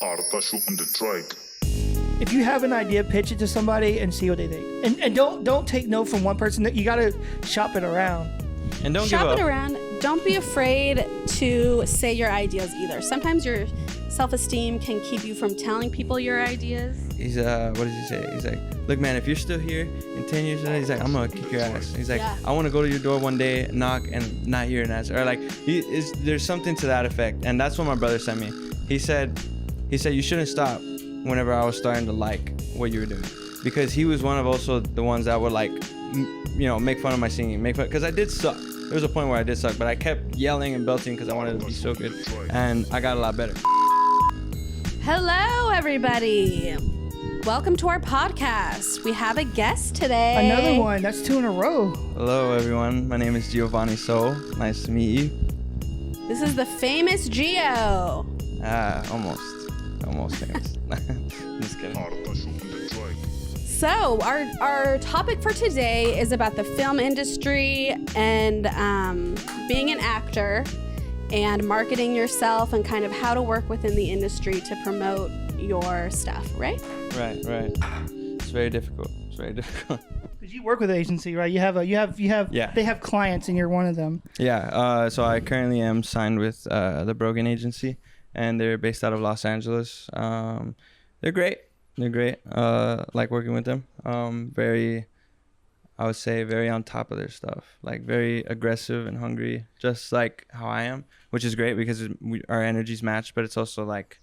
on the track. If you have an idea, pitch it to somebody and see what they think. And don't take no from one person. You got to shop it around. And don't shop give up. it around. Don't be afraid to say your ideas either. Sometimes your self-esteem can keep you from telling people your ideas. He's what does he say? He's like, look, man, if you're still here in 10 years, he's like, I'm gonna kick your ass. He's like, Yeah. I want to go to your door one day, knock, and not hear an answer. Or like, there's something to that effect. And that's what my brother sent me. He said you shouldn't stop whenever I was starting to like what you were doing, because he was one of also the ones that would like, make fun of my singing, because I did suck. There was a point where I did suck, but I kept yelling and belting because I wanted to be so good, and I got a lot better. Hello, everybody. Welcome to our podcast. We have a guest today. Another one. That's 2 in a row. Hello, everyone. My name is Geovanni Soul. Nice to meet you. This is the famous Geo. Almost famous. Just kidding. So our topic for today is about the film industry and being an actor and marketing yourself and kind of how to work within the industry to promote your stuff, right? Right. It's very difficult. Because you work with an agency, right? You have. Yeah. They have clients, and you're one of them. Yeah. So I currently am signed with the Brogan Agency, and they're based out of Los Angeles. They're great. Like working with them. I would say very on top of their stuff. Like very aggressive and hungry, just like how I am, which is great because our energies match. But it's also like,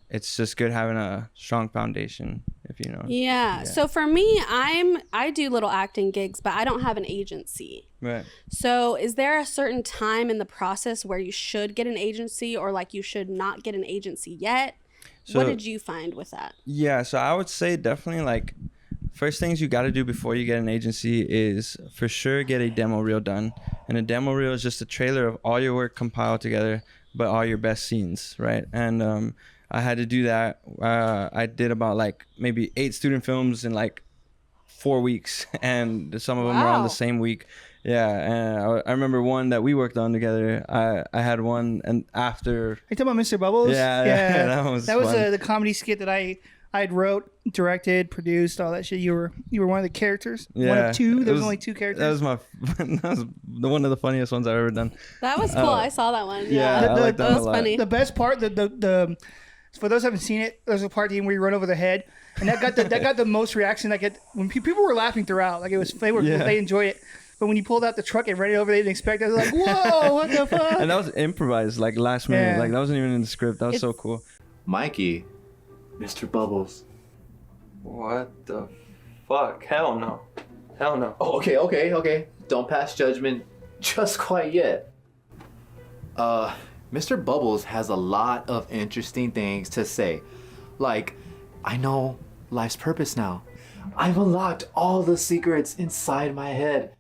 it's just good having a strong foundation, if you know. Yeah. So for me, I do little acting gigs, but I don't have an agency. Right. So is there a certain time in the process where you should get an agency, or like you should not get an agency yet? So, what did you find with that? Yeah, so I would say definitely like first things you got to do before you get an agency is for sure get a demo reel done. And a demo reel is just a trailer of all your work compiled together, but all your best scenes, right? And I had to do that. I did about like maybe 8 student films in like 4 weeks, and some of them were on the same week. Yeah, and I remember one that we worked on together. I had one, and after. Are you talking about Mr. Bubbles? Yeah, that was the comedy skit that I wrote, directed, produced, all that shit. You were one of the characters. Yeah, one of 2. There was only 2 characters. That was one of the funniest ones I've ever done. That was cool. I saw that one. Yeah, I liked that was a lot. funny. The best part, the for those who haven't seen it, there's a part where you run over the head, and that got the most reaction. Like when people were laughing throughout, like they enjoyed it. But when you pulled out the truck and ran it over, they didn't expect it. I was like, whoa, what the fuck? And that was improvised, like last minute. Yeah. Like that wasn't even in the script. That was so cool. Mikey, Mr. Bubbles. What the fuck? Hell no. Oh, okay. Don't pass judgment just quite yet. Mr. Bubbles has a lot of interesting things to say. Like, I know life's purpose now. I've unlocked all the secrets inside my head.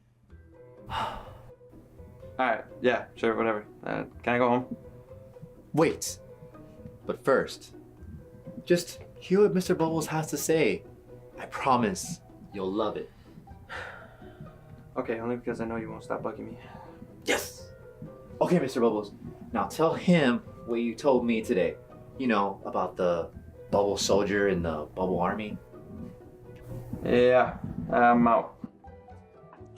Alright, yeah, sure, whatever. Can I go home? Wait. But first, just hear what Mr. Bubbles has to say. I promise you'll love it. Okay, only because I know you won't stop bugging me. Yes! Okay, Mr. Bubbles. Now tell him what you told me today. You know, about the bubble soldier in the bubble army. Yeah, I'm out.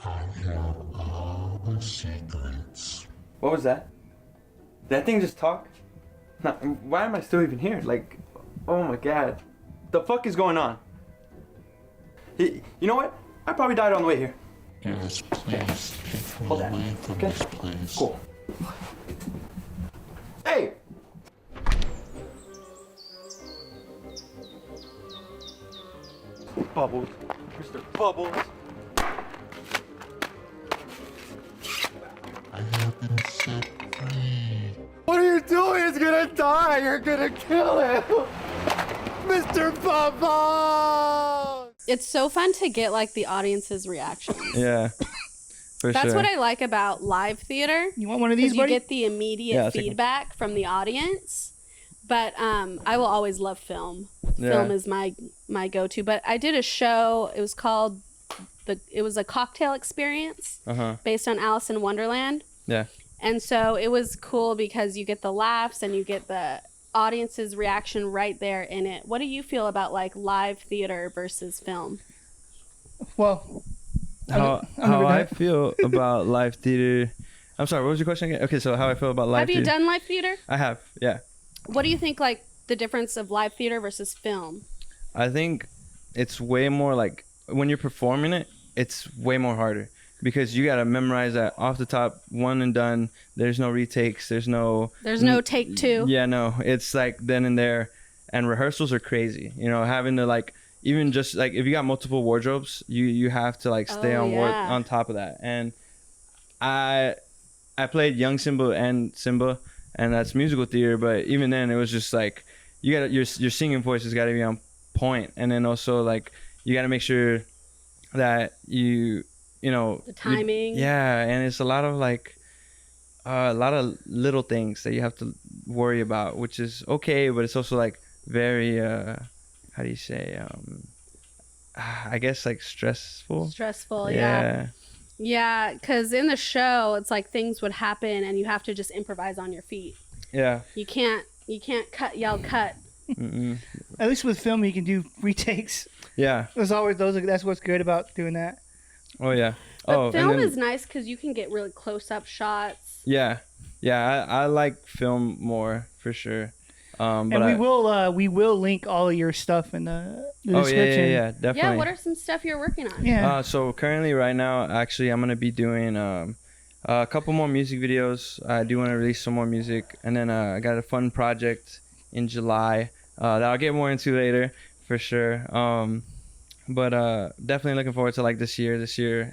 I have all the secrets. What was that? That thing just talked? Nah, why am I still even here? Like, oh my god. The fuck is going on? You know what? I probably died on the way here. Yes, please, take me Hold that. away from Okay. this place. Cool. Hey! Bubbles. Mr. Bubbles. I have been set free. What are you doing? He's gonna die. You're gonna kill him. Mr. Bubbles! It's so fun to get like the audience's reactions. Yeah. For That's sure. what I like about live theater. You want one of these, You buddy? get the immediate feedback from the audience. But I will always love film. Yeah. Film is my go-to. But I did a show. It was called it was a cocktail experience based on Alice in Wonderland. Yeah. And so it was cool because you get the laughs and you get the audience's reaction right there in it. What do you feel about like live theater versus film? Well, How never done I it. feel about live theater. I'm sorry, what was your question again? Okay, so how I feel about live Have you theater. done live theater? I have, yeah. What do you think like the difference of live theater versus film? I think it's way more like when you're performing it, it's way more harder because you got to memorize that off the top, one and done. There's no retakes. There's no take two. Yeah, no. It's like then and there. And rehearsals are crazy. You know, having to like, even just like if you got multiple wardrobes, you have to like stay on top of that. And I played young Simba and Simba, and that's musical theater. But even then, it was just like you got your singing voice has got to be on point, and then also like you got to make sure that you know The timing. Yeah, and it's a lot of like a lot of little things that you have to worry about, which is okay, but it's also like very how do you say I guess like stressful. Yeah. Yeah, because in the show, it's like things would happen and you have to just improvise on your feet. Yeah. You can't yell cut. Mm-mm. At least with film, you can do retakes. Yeah. There's always those. That's what's good about doing that. Oh yeah. But film and then, is nice because you can get really close-up shots. Yeah. I like film more for sure. But And we will link all of your stuff in the description. Yeah, definitely. Yeah, what are some stuff you're working on? Yeah. So currently right now, actually, I'm going to be doing a couple more music videos. I do want to release some more music. And then I got a fun project in July that I'll get more into later for sure. But definitely looking forward to like this year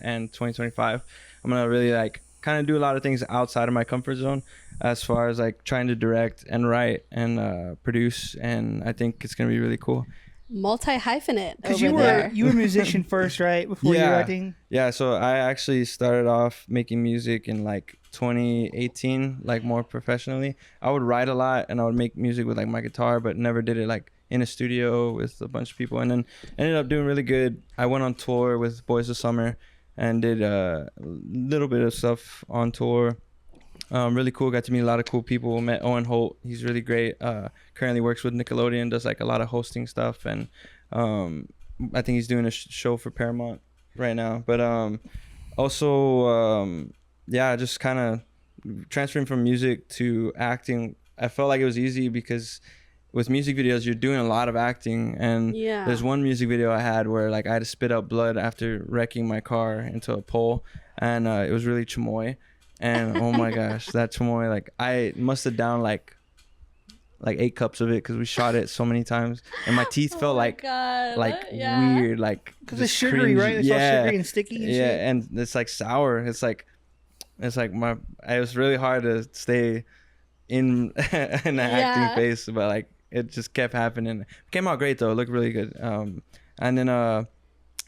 and 2025. I'm going to really like kind of do a lot of things outside of my comfort zone as far as like trying to direct and write and produce. And I think it's going to be really cool. Multi-hyphenate Because over you were a musician first, right? Before you were acting. Yeah, so I actually started off making music in like 2018, like more professionally. I would write a lot and I would make music with like my guitar, but never did it like in a studio with a bunch of people. And then ended up doing really good. I went on tour with Boys of Summer and did a little bit of stuff on tour. Really cool. Got to meet a lot of cool people. Met Owen Holt. He's really great. Currently works with Nickelodeon. Does like a lot of hosting stuff, and I think he's doing a show for Paramount right now. But also, just kind of transferring from music to acting. I felt like it was easy because with music videos, you're doing a lot of acting. And there's one music video I had where like I had to spit out blood after wrecking my car into a pole, and it was really chamoy. And oh my gosh, that chamoy, like I must have downed like 8 cups of it because we shot it so many times, and my teeth felt like weird, like because it's just sugary, cringy. right? It's all sugary and sticky. And shit. And it's like sour. It's like it was really hard to stay in an acting phase, but like it just kept happening. It came out great though. It looked really good. And then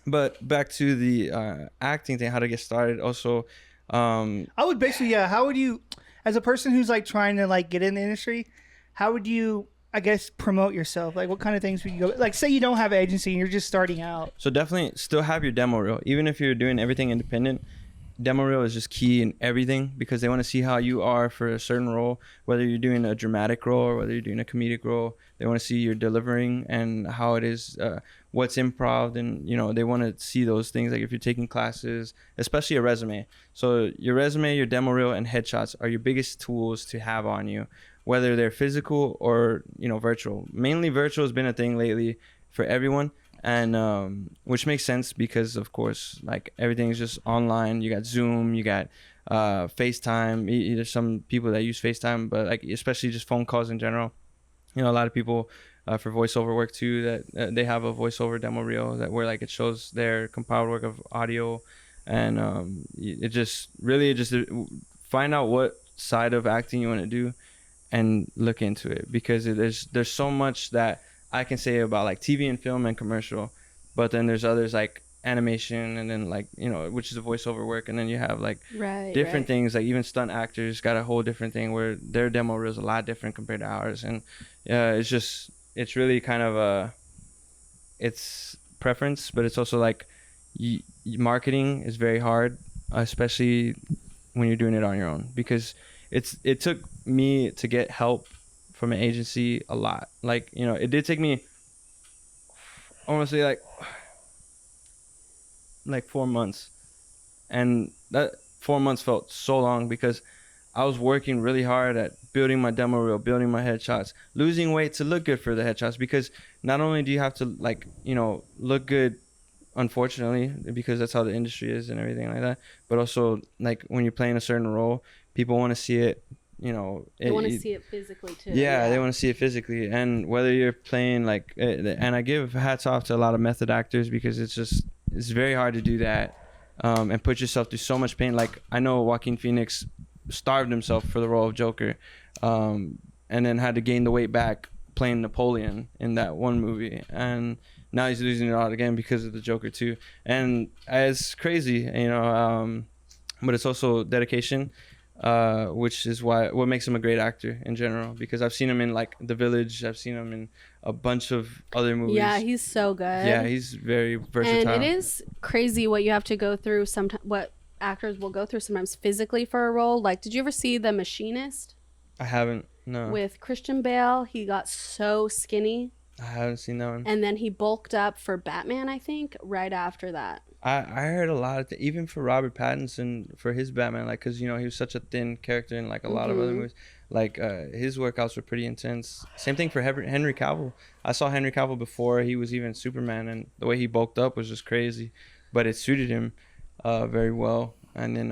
but back to the acting thing, how to get started. Also. I would basically, how would you, as a person who's like trying to like get in the industry, how would you, I guess, promote yourself? Like what kind of things would you go, like say you don't have an agency and you're just starting out. So definitely still have your demo reel. Even if you're doing everything independent, demo reel is just key in everything because they want to see how you are for a certain role, whether you're doing a dramatic role or whether you're doing a comedic role. They want to see your delivering and how it is, what's improv, and they want to see those things. Like if you're taking classes, especially a resume. So your resume, your demo reel, and headshots are your biggest tools to have on you, whether they're physical or virtual. Mainly virtual has been a thing lately for everyone. And which makes sense because of course like everything's just online. You got Zoom, you got FaceTime. There's some people that use FaceTime, but like especially just phone calls in general. A lot of people for voiceover work too that they have a voiceover demo reel that where like it shows their compiled work of audio, and it just find out what side of acting you want to do and look into it, because there's so much that I can say about like TV and film and commercial, but then there's others like animation, and then like which is the voiceover work, and then you have like different things, like even stunt actors got a whole different thing where their demo reel is a lot different compared to ours. And it's really kind of it's preference, but it's also like marketing is very hard, especially when you're doing it on your own, because it took me to get help from an agency a lot. Like, you know, it did take me, I want to say like 4 months, and that 4 months felt so long because I was working really hard at building my demo reel, building my headshots, losing weight to look good for the headshots, because not only do you have to, like, you know, look good, unfortunately, because that's how the industry is and everything like that, but also, like, when you're playing a certain role, people want to see it, you know. They want to see it physically too. Yeah, they want to see it physically. And whether you're playing, like, and I give hats off to a lot of method actors, because it's very hard to do that, and put yourself through so much pain. Like, I know Joaquin Phoenix starved himself for the role of Joker, and then had to gain the weight back playing Napoleon in that one movie, and now he's losing it all again because of the Joker too. And it's crazy, you know, but it's also dedication, which is what makes him a great actor in general, because I've seen him in, like, The Village, I've seen him in a bunch of other movies. Yeah, he's so good. Yeah, he's very versatile. And it is crazy what you have to go through sometimes, what actors will go through sometimes physically for a role. Like, did you ever see The Machinist? I haven't, no. With Christian Bale. He got so skinny. I haven't seen that one. And then he bulked up for Batman, I think, right after that. I heard a lot of even for Robert Pattinson, for his Batman, like, because, you know, he was such a thin character in, like, a lot of other movies. Like, his workouts were pretty intense. Same thing for Henry Cavill. I saw Henry Cavill before he was even Superman, and the way he bulked up was just crazy, but it suited him very well. And then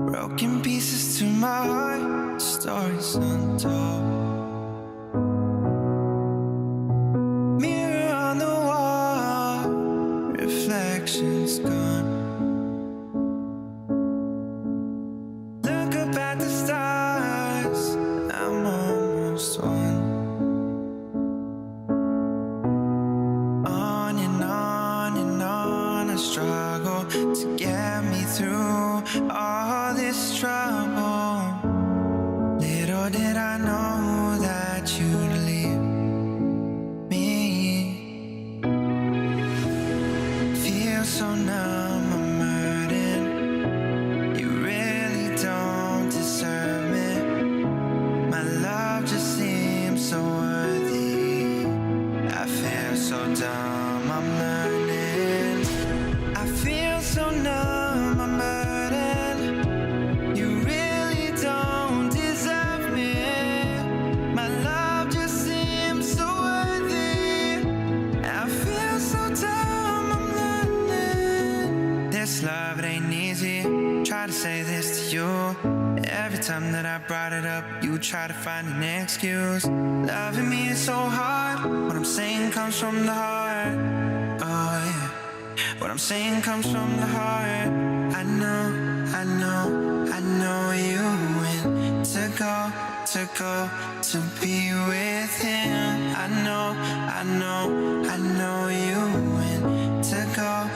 broken pieces to my heart, stories untold. Mirror on the wall, reflections gone. Look up at the stars, I'm almost one. On and on and on, I struggle to get me through all this trouble. Little did I know that you'd leave me. Feel so numb, I'm hurting. You really don't deserve me. My love just seems so worthy. I feel so dumb, I'm learning. I feel so numb, I'm hurting. You really don't deserve me. My love just seems so worthy. I feel so dumb, I'm learning. This love, it ain't easy. Try to say this to you. Every time that I brought it up, you try to find an excuse. Loving me is so hard. What I'm saying comes from the heart. Oh yeah. What I'm saying comes from the heart. I know you went to go, to be with him. I know you went to go,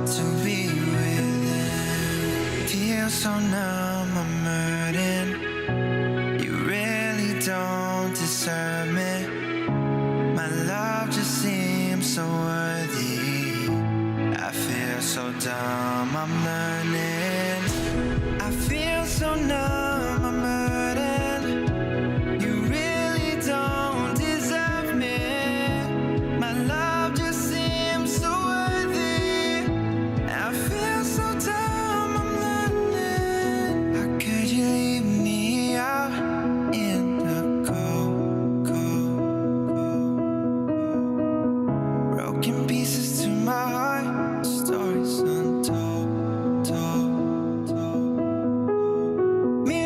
to be with him. Feel so numb, I'm hurting. You really don't deserve me. My love just seems so worthy. I feel so dumb, I'm learning. I feel so numb, I'm hurting. You really don't deserve me. My love just seems so worthy. I feel so dumb, I'm learning. How could you leave me out in the cold? Broken pieces to my heart, stories untold. Me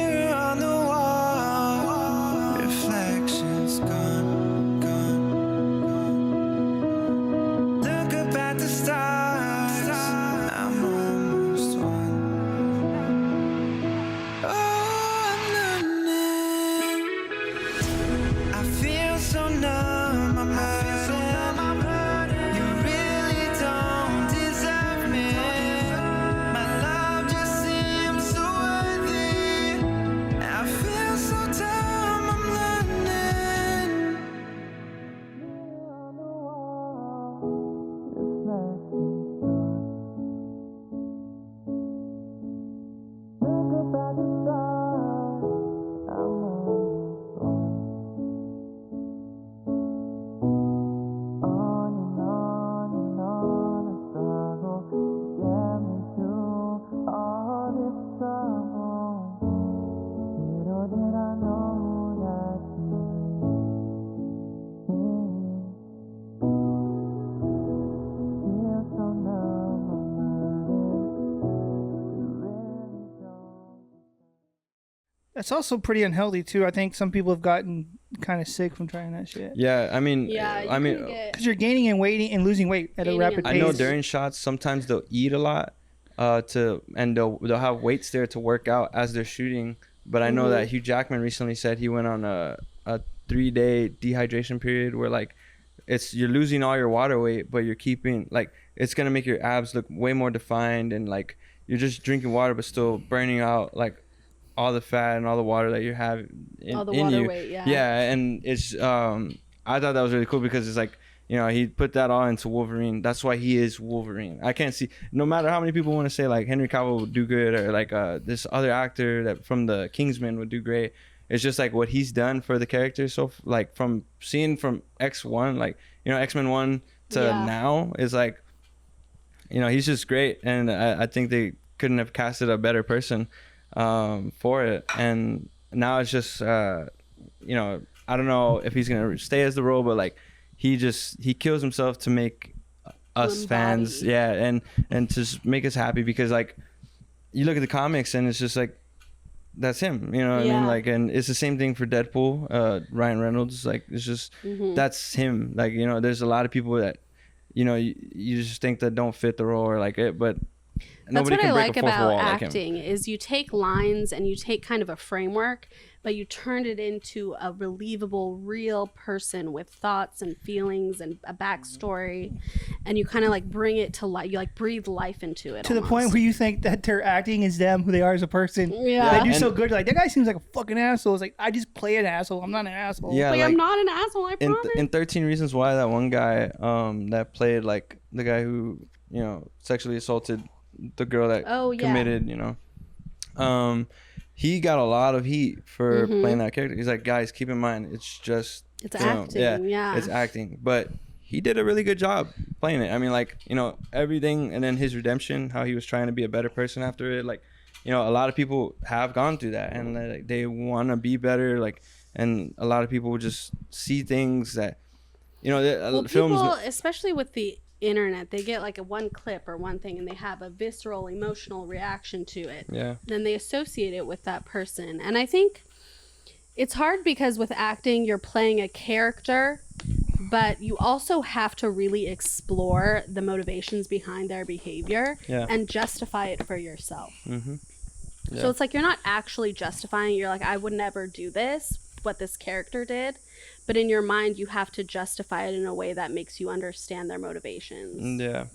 That's also pretty unhealthy too. I think some people have gotten kind of sick from trying that shit. Yeah, I mean, Yeah, I mean, Because you're gaining and weighting and losing weight at a Gaining rapid and I pace. know during shots sometimes they'll eat a lot, and they'll have weights there to work out as they're shooting. But I know that Hugh Jackman recently said he went on a 3-day dehydration period where like you're losing all your water weight, but you're keeping like it's gonna make your abs look way more defined, and like you're just drinking water but still burning out like all the fat and all the water that you have All the in water you. weight, yeah. Yeah, and it's I thought that was really cool because it's like, you know, he put that all into Wolverine. That's why he is Wolverine. I can't see, no matter how many people want to say like Henry Cavill would do good, or like this other actor that from the Kingsman would do great. It's just like what he's done for the character. So like from seeing from X1, like, you know, X-Men 1 to now is like, you know, he's just great. And I think they couldn't have casted a better person for it. And now it's just, you know, I don't know if he's going to stay as the role, but like he kills himself to make us One fans. body. Yeah. And to just make us happy, because like you look at the comics and it's just like, that's him, you know what I mean? Like, and it's the same thing for Deadpool, Ryan Reynolds. Like, it's just, that's him. Like, you know, there's a lot of people that, you know, you just think that don't fit the role or like it, but That's nobody what can I break like a fourth about wall like him. acting is you take lines and you take kind of a framework, but you turn it into a believable, real person with thoughts and feelings and a backstory, and you kind of like bring it to life. You like breathe life into it to the almost. point where you think that their acting is them, who they are as a person. Yeah. They do so And- good. You're like, that guy seems like a fucking asshole. It's like, I just play an asshole. I'm not an asshole. Yeah, like, like I'm not an asshole. I in, promise. in 13 Reasons Why, that one guy that played like the guy who, you know, sexually assaulted the girl that committed, you know, he got a lot of heat for playing that character. He's like, guys, keep in mind, it's just It's you know, acting, yeah. it's acting, but he did a really good job playing it. I mean, like, you know, everything, and then his redemption, how he was trying to be a better person after it. Like, you know, a lot of people have gone through that, and like, they want to be better. Like, and a lot of people just see things that, you know, well, films. people, especially with the internet, they get like a one clip or one thing and they have a visceral emotional reaction to it. Yeah. Then they associate it with that person. And I think it's hard because with acting, you're playing a character, but you also have to really explore the motivations behind their behavior and justify it for yourself. So it's like you're not actually justifying it. You're like, I would never do this, what this character did. But in your mind, you have to justify it in a way that makes you understand their motivations. Yeah.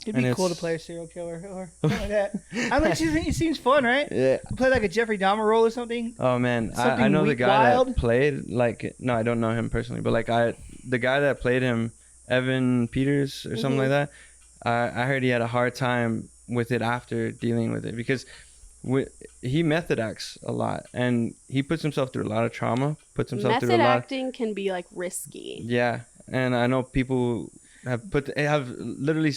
It'd And be cool to it's- play a serial killer or something like that. I mean, it seems fun, right? Yeah. Play like a Jeffrey Dahmer role or something. Oh man, I Something know the weak, guy wild. that played, like, no, I don't know him personally, but like the guy that played him, Evan Peters or something like that. I heard he had a hard time with it after dealing with it, because he method acts a lot, and he puts himself through a lot of trauma. Puts himself through a Method lot. acting can be like risky. Yeah, and I know people have literally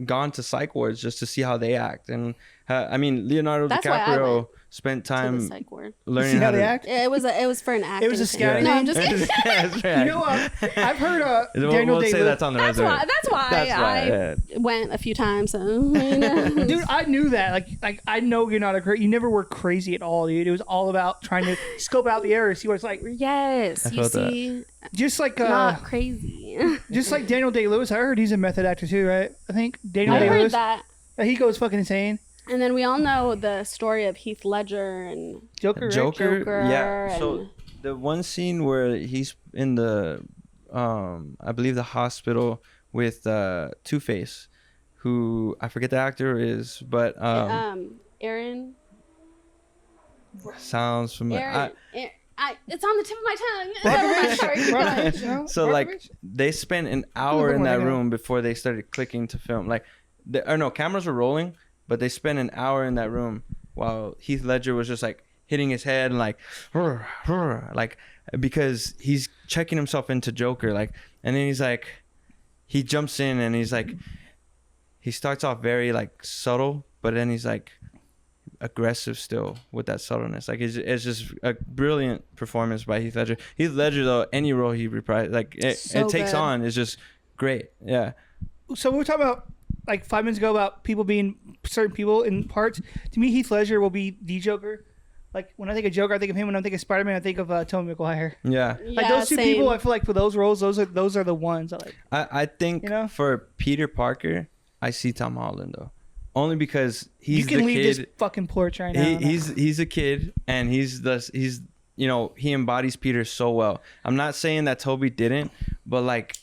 gone to psych wards just to see how they act, and I mean, Leonardo That's why I went DiCaprio spent To the time psych ward. learning See how how they to act? It was for an acting. was a thing. scouting No, thing? I'm just kidding. That's right. You know what? I've heard Daniel we'll say Day-Lewis. that's on the That's resume. why. That's why I went a few times. So, you know. Dude, I knew that. Like I know you're not you never were crazy at all, dude. It was all about trying to scope out the area, see what it's like. Yes, you felt that. see, Just like not crazy. just like Daniel Day-Lewis. I heard he's a method actor too, right? I think Daniel I heard Day-Lewis. that. He goes fucking insane. And then we all know the story of Heath Ledger and Joker, right? Joker, Yeah. So and- the one scene where he's in the, I believe the hospital with Two-Face, who I forget the actor is, but Aaron. sounds familiar. It's on the tip of my tongue. Never mind, sorry, keep going. Brockovich, no? So like Brockovich? they spent an hour in Look that like a- room before they started clicking to film. Like, cameras were rolling, but they spent an hour in that room while Heath Ledger was just like hitting his head and like, like, because he's checking himself into Joker. Like, and then he's like, he jumps in and he's like, he starts off very like subtle, but then he's like aggressive still with that subtleness. Like, it's just a brilliant performance by Heath Ledger. Heath Ledger, though, any role he reprised, like it takes good. on is just great. Yeah. So we were talking about like 5 minutes ago about people being certain people in parts. To me, Heath Ledger will be the Joker. Like when I think of Joker, I think of him. When I think of Spider-Man, I think of Tobey Maguire. Yeah. Like those two people, I feel like for those roles, those are the ones I like. I think for Peter Parker, I see Tom Holland though, only because he's you can the leave kid. this fucking porch right now. He's a kid, and he's he embodies Peter so well. I'm not saying that Toby didn't, but like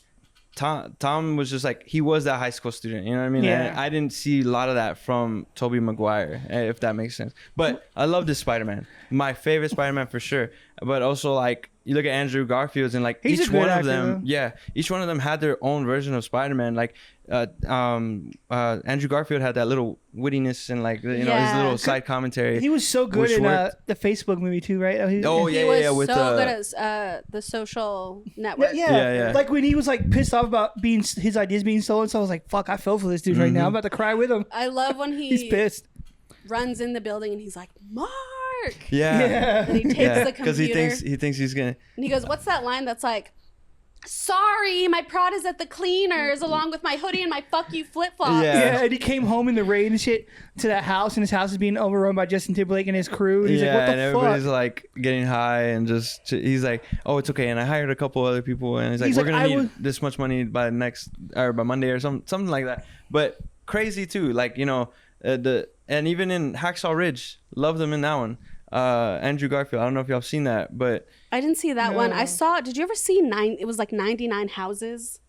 Tom was just like, he was that high school student, you know what I mean? Yeah. And I didn't see a lot of that from Tobey Maguire, if that makes sense. But I love this Spider-Man. My favorite Spider-Man for sure. But also like, you look at Andrew Garfield's and like He's each a good one of actor, them, though. yeah, each one of them had their own version of Spider-Man. Like Andrew Garfield had that little wittiness and like, his little side commentary. He was so good which in worked. the Facebook movie too, right? He was so good at the Social Network. Yeah. Like when he was like pissed off about his ideas being stolen, so I was like, "Fuck, I fell for this dude right now. I'm about to cry with him." I love when he's pissed. Runs in the building and he's like, "Mark." Yeah. And he takes the computer because he thinks he's gonna. And he goes, "What's that line that's like, sorry, my Prada's at the cleaners along with my hoodie and my fuck you flip-flops." Yeah, and he came home in the rain and shit to that house, and his house is being overrun by Justin Timberlake and his crew. And he's like, what the and fuck? everybody's like getting high and just, he's like, "Oh, it's okay." And I hired a couple other people, and he's like, "We're gonna need this much money by Monday or something like that." But crazy too, like and even in Hacksaw Ridge, loved them in that one. Andrew Garfield. I don't know if y'all have seen that, but I didn't see that one. I saw. Did you ever see It was like 99 houses.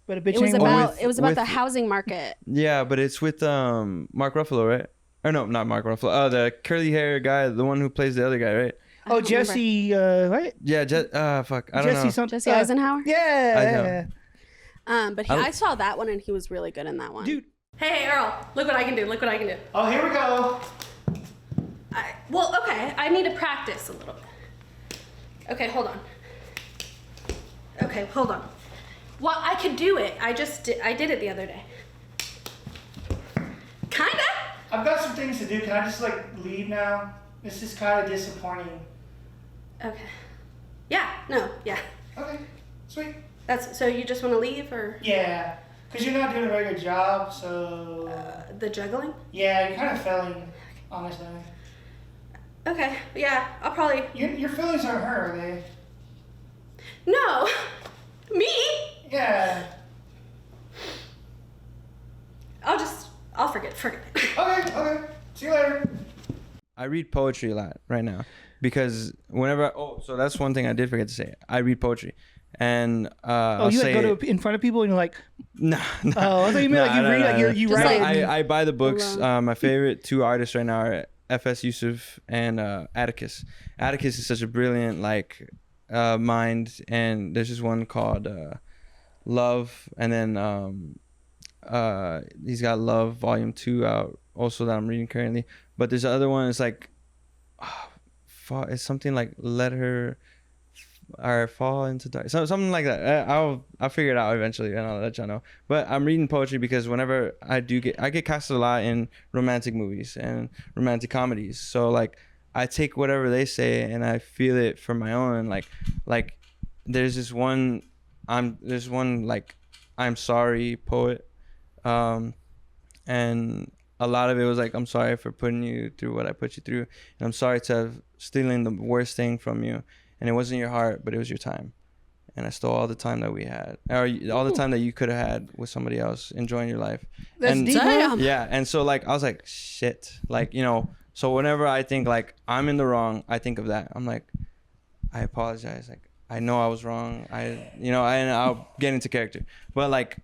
But a bitch it was about the housing market. Yeah, but it's with Mark Ruffalo, right? Or no, not Mark Ruffalo. The curly hair guy, the one who plays the other guy, right? Oh, Jesse, right? Yeah, fuck, I don't know. Jesse Eisenhower. Yeah. But I saw that one and he was really good in that one. Dude. Hey, Earl, look what I can do. Oh, here we go. Okay, I need to practice a little bit. Okay, hold on. Well, I could do it. I did it the other day. Kinda. I've got some things to do. Can I just leave now? This is kind of disappointing. Okay. Yeah. No. Yeah. Okay. Sweet. So you just want to leave or? Yeah. Because you're not doing a very good job, so... the juggling? Yeah, you're kind of failing, honestly. Okay, yeah, I'll probably... Your feelings aren't hurt, are they? No! Me? Yeah. I'll forget it. Okay. See you later. I read poetry a lot right now because whenever... so that's one thing I did forget to say. I read poetry. And I'll you say, go to in front of people and you're like, no. Oh, I thought you meant you read, you write. I buy the books. My favorite two artists right now are F.S. Yusuf and Atticus. Atticus is such a brilliant mind, and there's this one called Love, and then he's got Love Volume 2 out also that I'm reading currently. But there's the other one. It's like, it's something like Let Her or Fall into Dark, something like that. I'll figure it out eventually, and I'll let y'all know. But I'm reading poetry because whenever I get casted a lot in romantic movies and romantic comedies. So I take whatever they say and I feel it for my own. Like there's this one I'm sorry poet, and a lot of it was like, I'm sorry for putting you through what I put you through, and I'm sorry to have stealing the worst thing from you. And it wasn't your heart, but it was your time. And I stole all the time that we had, or all the time that you could have had with somebody else, enjoying your life. That's and deep, man. Yeah, and so I was like, shit, So whenever I think I'm in the wrong, I think of that. I'm like, I apologize. I know I was wrong. And I'll get into character, but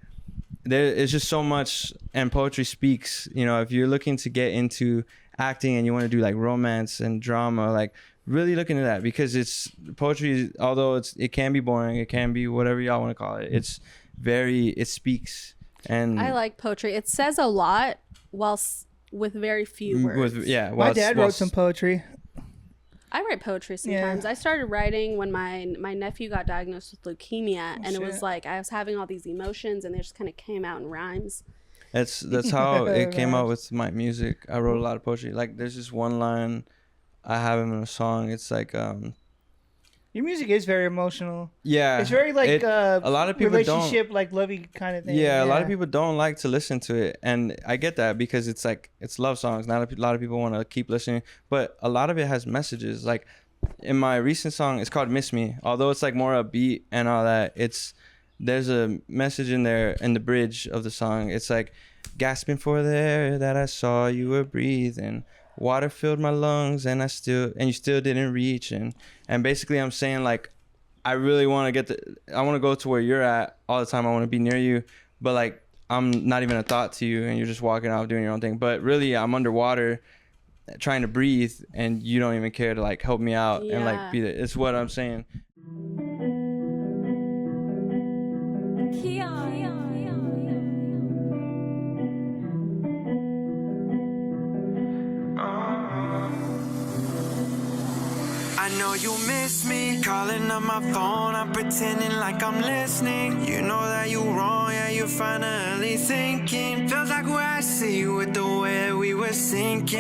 there is just so much, and poetry speaks. If you're looking to get into acting and you want to do romance and drama, really look into that, because it's poetry, although it can be boring, it can be whatever y'all want to call it, it speaks. And I like poetry. It says a lot with very few words. My dad wrote some poetry. I write poetry sometimes. I started writing when my nephew got diagnosed with leukemia, and it was I was having all these emotions, and they just kind of came out in rhymes. That's how it came out with my music. I wrote a lot of poetry. There's this one line I have in a song. It's Your music is very emotional. Yeah, It's very like a lot of people relationship, like lovey kind of thing. Yeah, a lot of people don't like to listen to it, and I get that because it's like it's love songs. Not a lot of people want to keep listening, but a lot of it has messages. Like in my recent song, it's called "Miss Me." Although it's like more upbeat and all that, there's a message in there in the bridge of the song. It's like gasping for the air that I saw you were breathing. Water filled my lungs and you still didn't reach. And basically I'm saying like, I really want to I want to go to where you're at all the time. I want to be near you, but like, I'm not even a thought to you and you're just walking off doing your own thing. But really I'm underwater trying to breathe and you don't even care to like help me out and like be there. It's what I'm saying. I know you miss me, calling on my phone, I'm pretending like I'm listening. You know that you wrong, yeah, you're finally thinking. Feels like where I see you with the way we were sinking.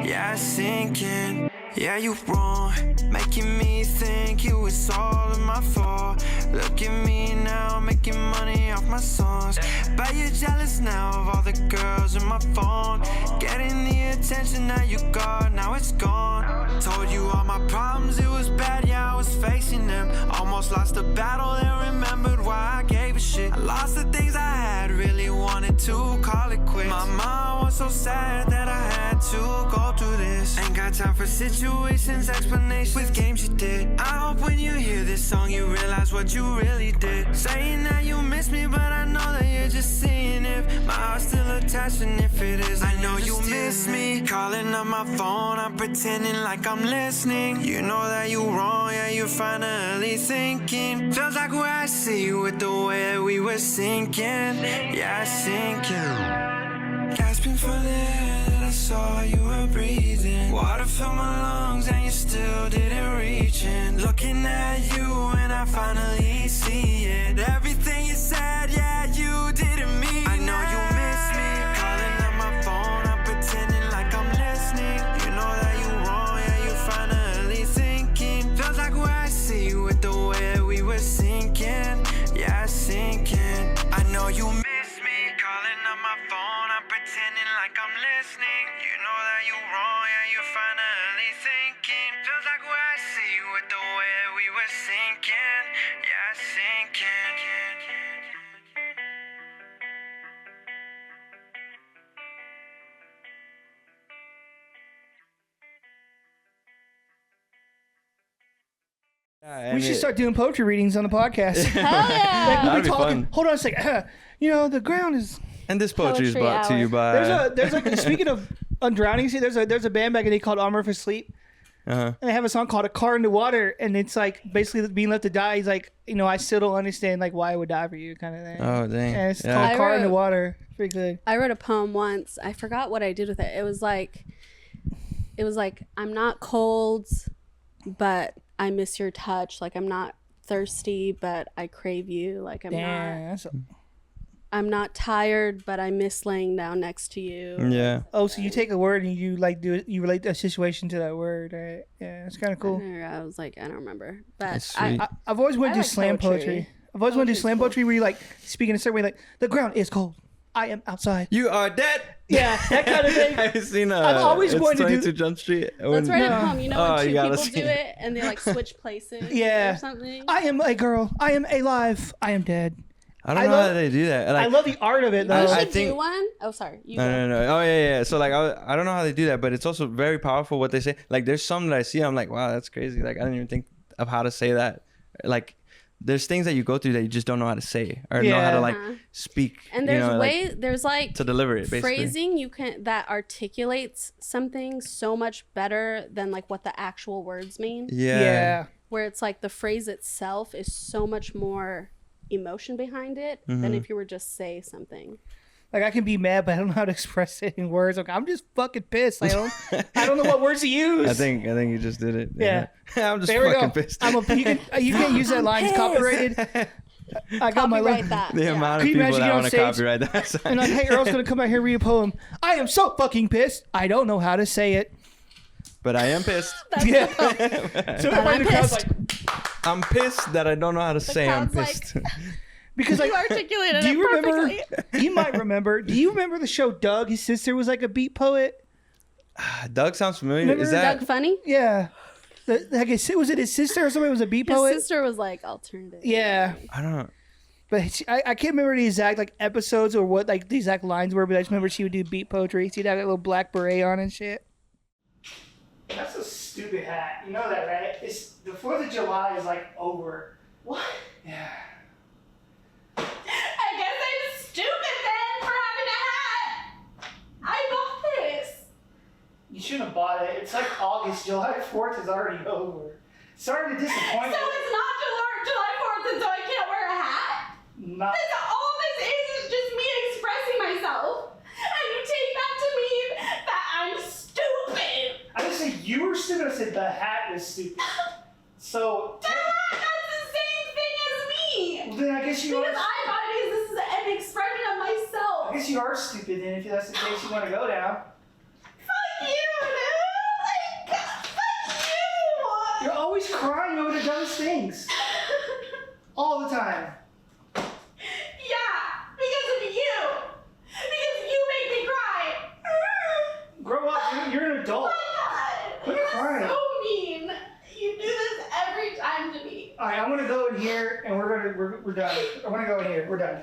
Yeah, sinking. Yeah, you wrong, making me think it was all of my fault. Look at me now, making money off my songs. But you're jealous now of all the girls in my phone. Getting the attention that you got, now it's gone. Told you all my problems, it was bad, yeah, I was facing them. Almost lost the battle, then remembered why I gave a shit. I lost the things I had, really wanted to call it quits. My mom was so sad that I had to go through this. Ain't got time for situations, explanations with games you did. I hope when you hear this song you realize what you really did. Saying that you miss me, but I know that you're just seeing if my heart's still attached, and if it is, I know you miss me. Calling on my phone, I'm pretending like I'm listening. You know that you wrong, yeah, you're finally thinking. Feels like where I see you with the way we were sinking. Yeah, sinking. Gasping for the air that I saw you were breathing. Water filled my lungs and you still didn't reach in. Looking at you and I finally see it. Everything you said, yeah, you didn't mean. I know you miss me. Calling on my phone, I'm pretending like I'm listening. You know that you wrong, yeah, you're finally thinking. Feels like where I see you with the way we were sinking. Yeah, sinking. I know you miss me. Calling on my phone, I'm pretending like I'm listening. You know that you wrong, yeah, you're finally thinking. Feels like where I see you with the way we were sinking. Yeah, sinking. Yeah, We should start doing poetry readings on the podcast. Hell yeah. Like, we'll That'd be be talking. fun. Hold on a second. The ground is. And this poetry is Poetry brought to hour. you by There's like speaking of undrownings, there's a band back in the day called Armor for Sleep, uh-huh. and they have a song called "A Car in the Water," and it's like basically being left to die. He's like, I still don't understand like why I would die for you, kind of thing. Oh dang. And it's Yeah. called I "Car in the wrote- Water." Pretty good. I wrote a poem once. I forgot what I did with it. It was like I'm not cold, but I miss your touch. Like I'm not thirsty, but I crave you. Like I'm not tired, but I miss laying down next to you. Yeah. Oh, so you take a word and you like you relate a situation to that word, right? Yeah, it's kind of cool. I was like, I don't remember, but That's sweet. I've always wanted to do like slam poetry. poetry. I've always wanted to do Poetry's slam cool. poetry where you like speak in a certain way, like the ground is cold. I am outside. You are dead. Yeah, that kind of thing. I've seen I've always it's wanted to do- 22 Jump Street. let's write No. a poem. You know Oh, when you two gotta people see do it. it and they like switch places Yeah. or something? I am a girl. I am alive. I am dead. I don't I know love- how they do that. I Like, love the art of it though. You I should think- do one. Oh, sorry. You go. no. Oh yeah. So like, I don't know how they do that, but it's also very powerful what they say. Like, there's some that I see, I'm like, wow, that's crazy. Like, I didn't even think of how to say that. Like, there's things that you go through that you just don't know how to say or know how Yeah. to like Uh-huh. speak. And there's like, there's like to deliver it, basically. phrasing you can that articulates something so much better than like what the actual words mean. Yeah. Where it's like the phrase itself is so much more emotion behind it Mm-hmm. than if you were just say something. Like I can be mad, but I don't know how to express it in words. Like I'm just fucking pissed. I don't know what words to use. I think you just did it. Yeah. I'm just There we fucking go. pissed. You can't use that line. It's copyrighted. I got my Copyright that. The yeah. amount Can of you people imagine that you on want to stage copyright that. And like, hey, Earl's gonna come out here and read a poem. I am so fucking pissed. I don't know how to say it. But I am pissed. Yeah. So And everybody in I'm the crowd's pissed. like, I'm pissed that I don't know how to say I'm sounds like- pissed. Because You like, articulated do it you remember? perfectly. You might remember. Do you remember the show Doug? His sister was like a beat poet. Doug sounds familiar. Remember Is that Doug Funny? Yeah. Like was it his sister or somebody was a beat His poet? sister was like alternative. Yeah. I don't know. But I can't remember the exact like episodes or what like the exact lines were, but I just remember she would do beat poetry. She'd have that little black beret on and shit. That's a stupid hat. You know that, right? It's the 4th of July is like over. What? Yeah. I guess I'm stupid then for having a hat. I bought this. You shouldn't have bought it. It's like August. July 4th is already over. Sorry to disappoint So you. it's not July 4th and so I can't wear a hat? Not. That's all this is just me expressing myself. And you take that to mean that I'm stupid. I didn't say you were stupid. I said the hat is stupid. So. The hat, that's the same thing as me. Well, then I guess you Because are. I bought it because this is an expression of myself. I guess you are stupid then if that's the case you want to go down. Fuck you, dude. Like, fuck you. You're always crying over the dumbest things. All the time. Yeah, because of you. Because you make me cry. Grow up. You're an adult. Oh my God. Quit You're crying. so mean. You do this every time to me. All right, I'm gonna go in here and we're done. I'm gonna go in here. We're done.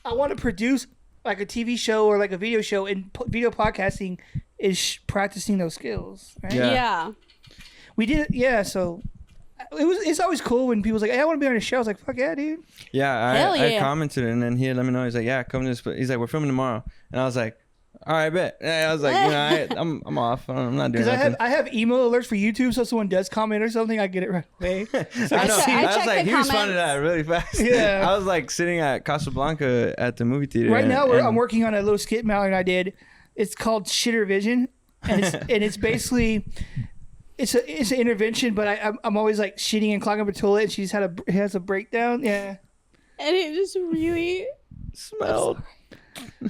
I want to produce like a TV show or like a video show, and video podcasting is practicing those skills. Right? Yeah. We did it. Yeah. So it's always cool when people's like, "Hey, I want to be on a show." I was like, "Fuck yeah, dude." Yeah, Hell I yeah. commented and then he let me know. He's like, yeah, come to this. But he's like, we're filming tomorrow. And I was like, all right, bet. And I was like, I'm off. I'm not doing Because nothing. I have email alerts for YouTube, so if someone does comment or something, I get it right away. So I know. check- I I was check like, the he responded to comments. that really fast. Yeah. I was like sitting at Casablanca at the movie theater. Right now, and I'm working on a little skit Mallory and I did. It's called Shitter Vision, and it's basically it's an intervention. But I'm always like shitting and clogging up a toilet, and she's has a breakdown. Yeah, And it just really... smelled.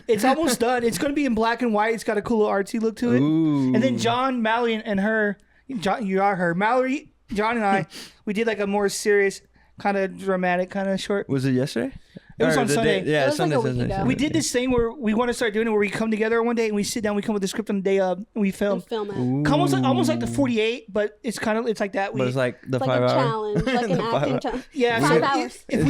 it's almost done. It's going to be in black and white. It's got a cool little artsy look to it. Ooh. And then John, Mallory, and her. John, you are her. Mallory, John, and I. We did like a more serious, kind of dramatic, kind of short. Was it yesterday? It was Or on the Sunday. yeah, It was like Sunday. a week Sunday, ago. Sunday. We did this thing where we want to start doing it, where we come together one day and we sit down, we come with the script on the day of, and we film. And film it. Ooh. Almost like the 48, but it's like that. But it's like the It's like 5 a hour. challenge, like an The 5 acting hour. challenge. Yeah, 5 so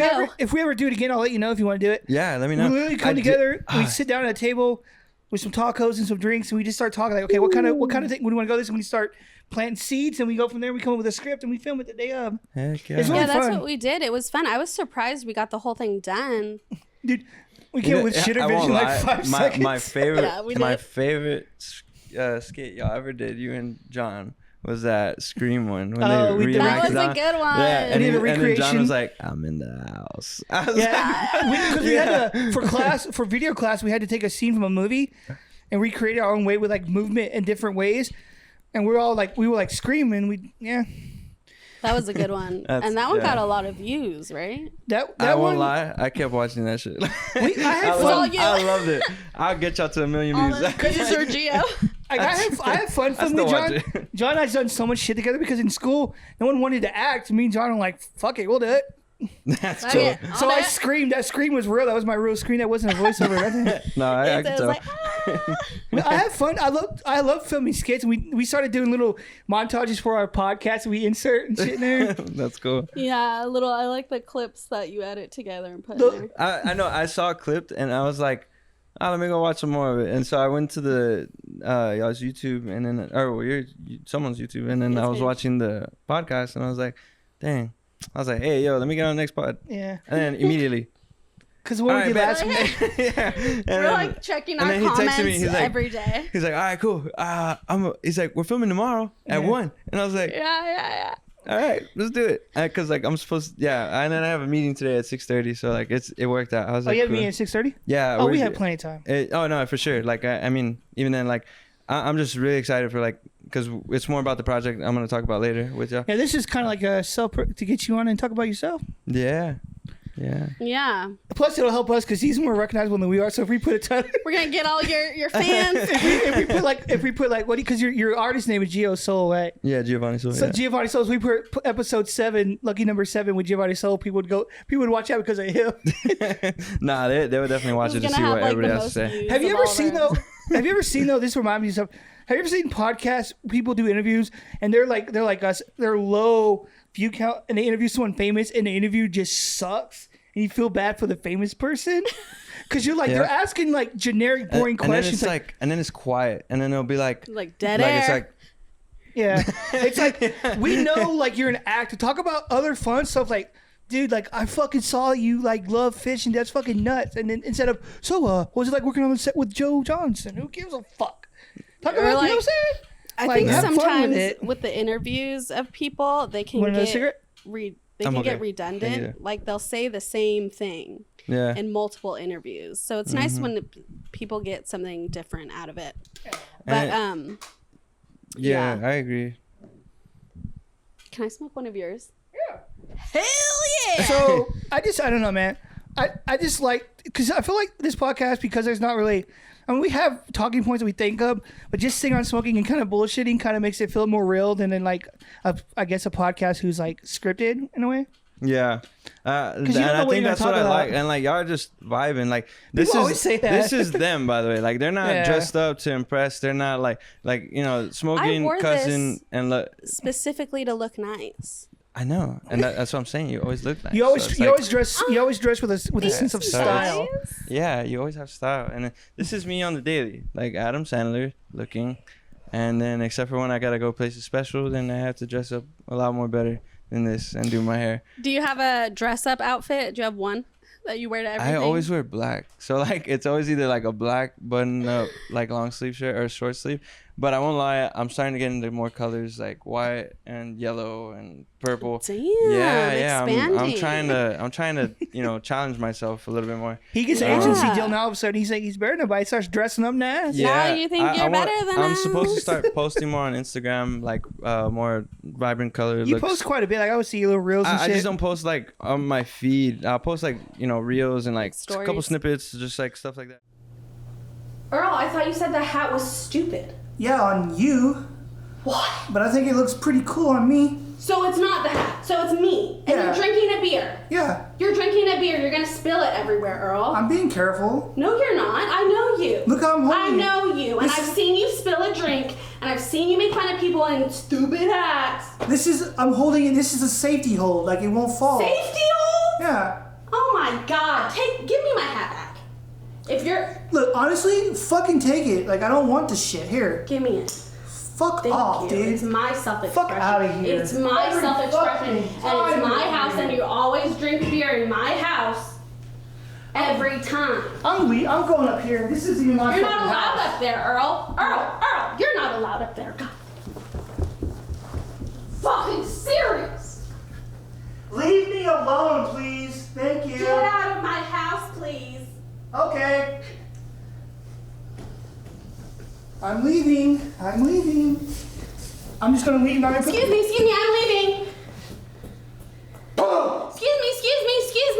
hours. if we ever do it again, I'll let you know if you want to do it. Yeah, let me We know. literally come together, we sit down at a table with some tacos and some drinks, and we just start talking like, okay, what kind of thing? When do we want to go this? And we start planting seeds, and we go from there. We come up with a script, and we film it the day of. Heck yeah. It's really Yeah, that's fun. what we did. It was fun. I was surprised we got the whole thing done. Dude, we came up with Shitter I won't Vision like lie. 5 seconds. My favorite, Yeah, we my did. favorite skit y'all ever did, you and John, was that Scream one when Oh, they we did. reenacted That was a that. good one. Yeah, and, We did a and then John recreation. was like, "I'm in the house." I was Yeah, because we had to for video class, we had to take a scene from a movie and recreate it our own way with like movement in different ways, and we were like screaming. That was a good one. That's- And that one yeah. got a lot of views, right? That I one. won't lie, I kept watching that shit. I had all fun. you. I loved it. I'll get y'all to 1 million All views. those views are Geo. I have fun I filming still with watch John. it. John and I's done so much shit together because in school no one wanted to act. Me and John are like, fuck it, we'll do it. That's Fuck cool. it. So I'll I do it. screamed. That scream was real. That was my real scream. That wasn't a voiceover or nothing. No, I It can was tell. like, I have fun. I love filming skits. And we started doing little montages for our podcast. And we insert and shit in there. That's cool. yeah, I like the clips that you edit together and put The- in there. I know. I saw it clipped, and I was like, "Oh, let me go watch some more of it." And so I went to the y'all's YouTube, and then someone's YouTube, and then Yes, I was ma'am. watching the podcast, and I was like, "Dang!" I was like, "Hey, yo, let me get on the next pod," Yeah. and then immediately, Because what we did last week. yeah. And We're then- like checking and our then he texted comments me, he's like- every day. he's like, "All right, cool." He's like, "We're filming tomorrow at Yeah. 1," and I was like, Yeah. "All right, let's do it," because like I'm supposed, and then I have a meeting today at 6:30, so like it worked out. I was Oh, like, you have cool. me at 6:30? Yeah. Oh, we we're- have plenty of time. Oh no, for sure. Like I mean, even then, like I'm just really excited for like because it's more about the project I'm gonna talk about later with y'all. Yeah, this is kind of like a to get you on and talk about yourself. Yeah. Yeah. Yeah. Plus, it'll help us because he's more recognizable than we are. So if we put a ton, We're going to get all your fans. if we put like what? Because your artist name is Geovanni Soul, right? Yeah, Geovanni Soul. So Yeah. Geovanni Soul. So we put episode 7, lucky number 7 with Geovanni Soul. People would watch out because of him. Nah, they would definitely watch it He's to see gonna what have, everybody the has to most say. views Have you of ever all seen theirs. though? Have you ever seen though? This reminds me of something. Have you ever seen podcasts? People do interviews and they're like us. They're low view count, and they interview someone famous, and the interview just sucks, and you feel bad for the famous person because you're like they're asking like generic, boring questions. And then it's quiet, and then it'll be like dead air. It's like yeah, it's like we know like you're an actor. Talk about other fun stuff like. Dude, like I fucking saw you like love fishing. That's fucking nuts. And then instead of what was it like working on the set with Joe Johnson? Who gives a fuck? Talk about you know what I'm saying? I Like, think have fun sometimes with it. the interviews of people, they can Want another get cigarette? they I'm can okay. get Thank redundant. you. Like they'll say the same thing yeah. in multiple interviews. So it's nice when people get something different out of it. But And yeah. I agree. Can I smoke one of yours? Yeah. Hell yeah. So I don't know, man. I just like because I feel like this podcast because there's not really. I mean, we have talking points that we think of, but just sitting on smoking and kind of bullshitting kind of makes it feel more real than in like I guess a podcast who's like scripted in a way. Yeah, and you don't know I what think you're that's gonna what I talk like, about. and like y'all are just vibing. Like this People always is say that. this is them, by the way. Like they're not Yeah. dressed up to impress. They're not like smoking, wore cussing, this and specifically to look nice. I know, and that's what I'm saying. You always look nice. You always So it's you like- always dress with a sense of so- style. Yeah, you always have style, and this is me on the daily, like Adam Sandler looking, and then except for when I gotta go places special, then I have to dress up a lot more better than this and do my hair. Do you have a dress up outfit? Do you have one that you wear to everything? I always wear black, so like it's always either like a black button up like long sleeve shirt or short sleeve. But I won't lie, I'm starting to get into more colors like white and yellow and purple. Damn. Yeah. I'm expanding. trying to challenge myself a little bit more. He gets an agency deal now. All of a sudden, he's like he's better than nobody. He starts dressing up nice. Now you think you're better than I'm us? supposed to start posting more on Instagram, like more vibrant color You looks. post quite a bit. Like I would see your little reels and I shit. just don't post like on my feed. I'll post like reels and like a Stories. couple snippets, just like stuff like that. Earl, I thought you said the hat was stupid. Yeah, on you. What? But I think it looks pretty cool on me. So it's not the hat. So it's me. And Yeah. you're drinking a beer. Yeah, You're drinking a beer. You're gonna spill it everywhere, Earl. I'm being careful. No, you're not. I know you. Look how I'm holding I it. know you. And This I've is- seen you spill a drink. And I've seen you make fun of people in stupid hats. I'm holding it. This is a safety hold. Like it won't fall. Safety hold? Yeah. Oh my God. Give me my hat back. If you're... Look, honestly, fucking take it. Like I don't want this shit. Here. Give me it. Fuck Thank off, you. dude. It's my self-expression. Fuck outta here. It's my Every self-expression. fucking And time it's my you're house, here. and you always drink beer in my house. Every time. I'm going up here. This isn't even my You're not fucking allowed house. up there, Earl. Earl, you're not allowed up there. God. Fucking serious. Leave me alone, please. Thank you. Get out of my house, please. Okay. I'm leaving. I'm just gonna leave. Excuse me, I'm leaving.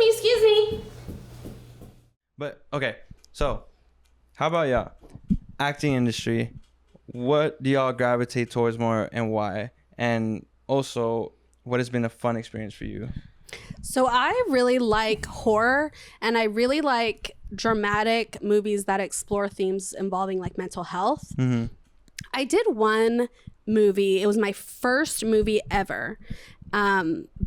Excuse me. But okay, so how about y'all? Acting industry, what do y'all gravitate towards more and why? And also, what has been a fun experience for you? So I really like horror, and I really like dramatic movies that explore themes involving like mental health. Mm-hmm. I did one movie. It was my first movie ever.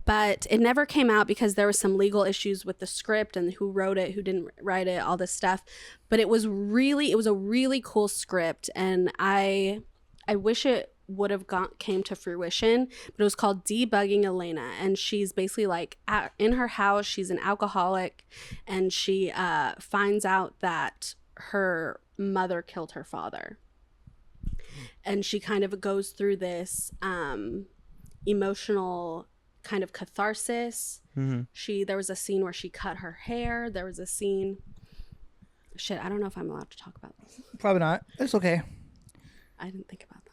But it never came out because there was some legal issues with the script and who wrote it, who didn't write it, all this stuff. But it was a really cool script, and I wish it would have came to fruition. But it was called Debugging Elena, and she's basically like in her house. She's an alcoholic, and she finds out that her mother killed her father, and she kind of goes through this emotional kind of catharsis. Mm-hmm. There was a scene where she cut her hair. There was a scene. Shit, I don't know if I'm allowed to talk about this. Probably not. It's okay. I didn't think about that.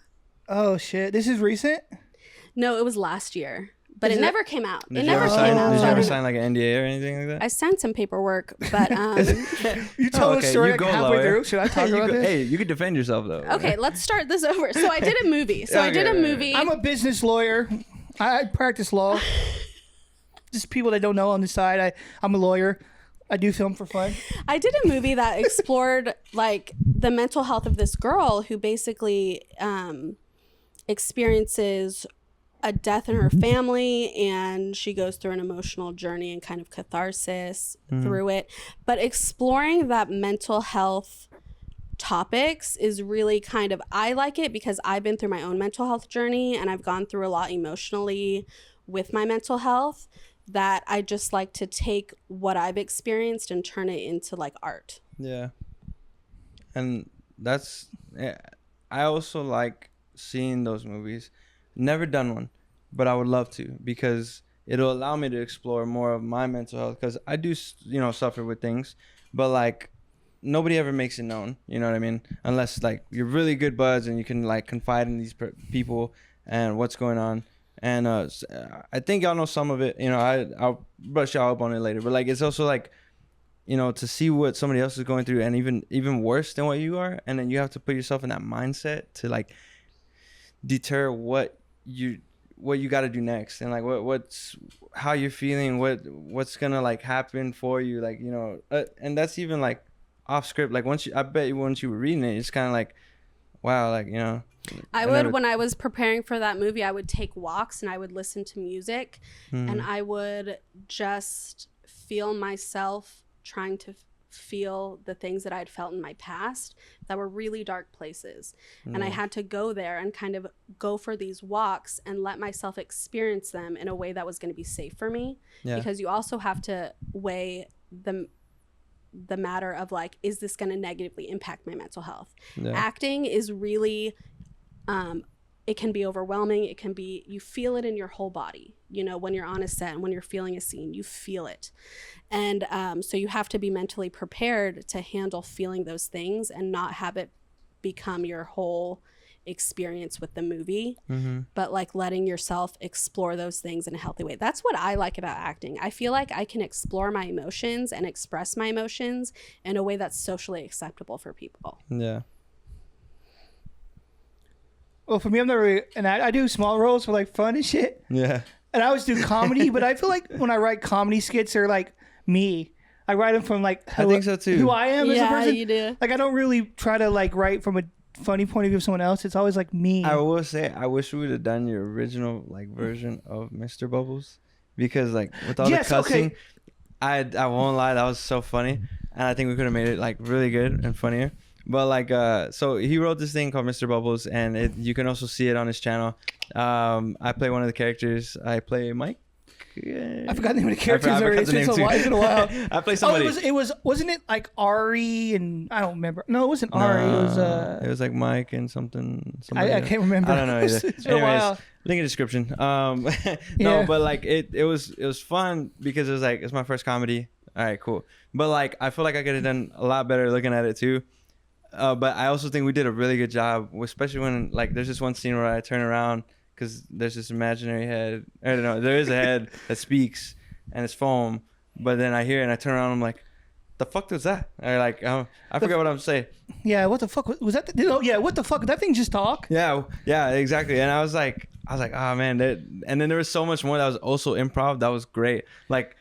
Oh shit! This is recent. No, it was last year. but Is it it- never came out. Did It you never ever came sign? out. Did so you I ever don't know. sign like an NDA or anything like that? I signed some paperwork, but You told okay, a story you like go, halfway lawyer. through. Should I talk You about go- this? Hey, you could defend yourself though. okay, let's start this over. So I did a movie. I did a Okay. movie. I'm a business lawyer. I practice law. Just people that don't know on the side. I'm a lawyer. I do film for fun. I did a movie that explored like the mental health of this girl who basically experiences a death in her family, and she goes through an emotional journey and kind of catharsis through it. But exploring that mental health topics is really kind of, I like it because I've been through my own mental health journey and I've gone through a lot emotionally with my mental health, that I just like to take what I've experienced and turn it into like art. Yeah. And that's, I also like seeing those movies. Never done one, but I would love to, because it'll allow me to explore more of my mental health, because I do, suffer with things, but like nobody ever makes it known, you know what I mean? Unless like you're really good buds and you can like confide in these people and what's going on. And I think y'all know some of it, I'll brush y'all up on it later, but like it's also like, to see what somebody else is going through, and even worse than what you are, and then you have to put yourself in that mindset to like deter what you got to do next, and like what's how you're feeling, what's gonna like happen for you, like and that's even like off script. Like once you were reading it, it's kind of like, wow, like When I was preparing for that movie, I would take walks and I would listen to music, and I would just feel myself trying to feel the things that I'd felt in my past that were really dark places. And I had to go there and kind of go for these walks and let myself experience them in a way that was going to be safe for me. Yeah. Because you also have to weigh the matter of like, is this going to negatively impact my mental health? Yeah. Acting is really it can be overwhelming. It can be, you feel it in your whole body, when you're on a set and when you're feeling a scene, you feel it. And so you have to be mentally prepared to handle feeling those things and not have it become your whole experience with the movie, but like letting yourself explore those things in a healthy way. That's what I like about acting. I feel like I can explore my emotions and express my emotions in a way that's socially acceptable for people. Yeah. Well, for me, I'm not really, and I do small roles for like fun and shit. Yeah. And I always do comedy, but I feel like when I write comedy skits, they're like me. I write them from like I think so too. who I am as a person. You do. Like I don't really try to like write from a funny point of view of someone else. It's always like me. I will say, I wish we would have done your original like version of Mr. Bubbles, because like with all the cussing, okay. I won't lie, that was so funny, and I think we could have made it like really good and funnier. But like so he wrote this thing called Mr. Bubbles, and you can also see it on his channel. I play one of the characters. I play Mike. I forgot the name of the characters I forgot already. the name It's too. been a while. I play somebody. Wasn't it like Ari and I don't remember. No, it wasn't Ari. It was like Mike and something. I can't remember. I don't know either. It's been a while. Link in description. No, Yeah. but like it was fun because it was like, it's my first comedy. All right, cool. But like I feel like I could have done a lot better looking at it too. But I also think we did a really good job, especially when like there's this one scene where I turn around because there's this imaginary head. I don't know. There is a head that speaks and it's foam, but then I hear it and I turn around and I'm like, the fuck was that? Or like, I forgot what I'm saying. Yeah, what the fuck was that? Yeah, what the fuck? Did that thing just talk? Yeah, exactly. And I was like, oh man. And then there was so much more that was also improv. That was great. Like,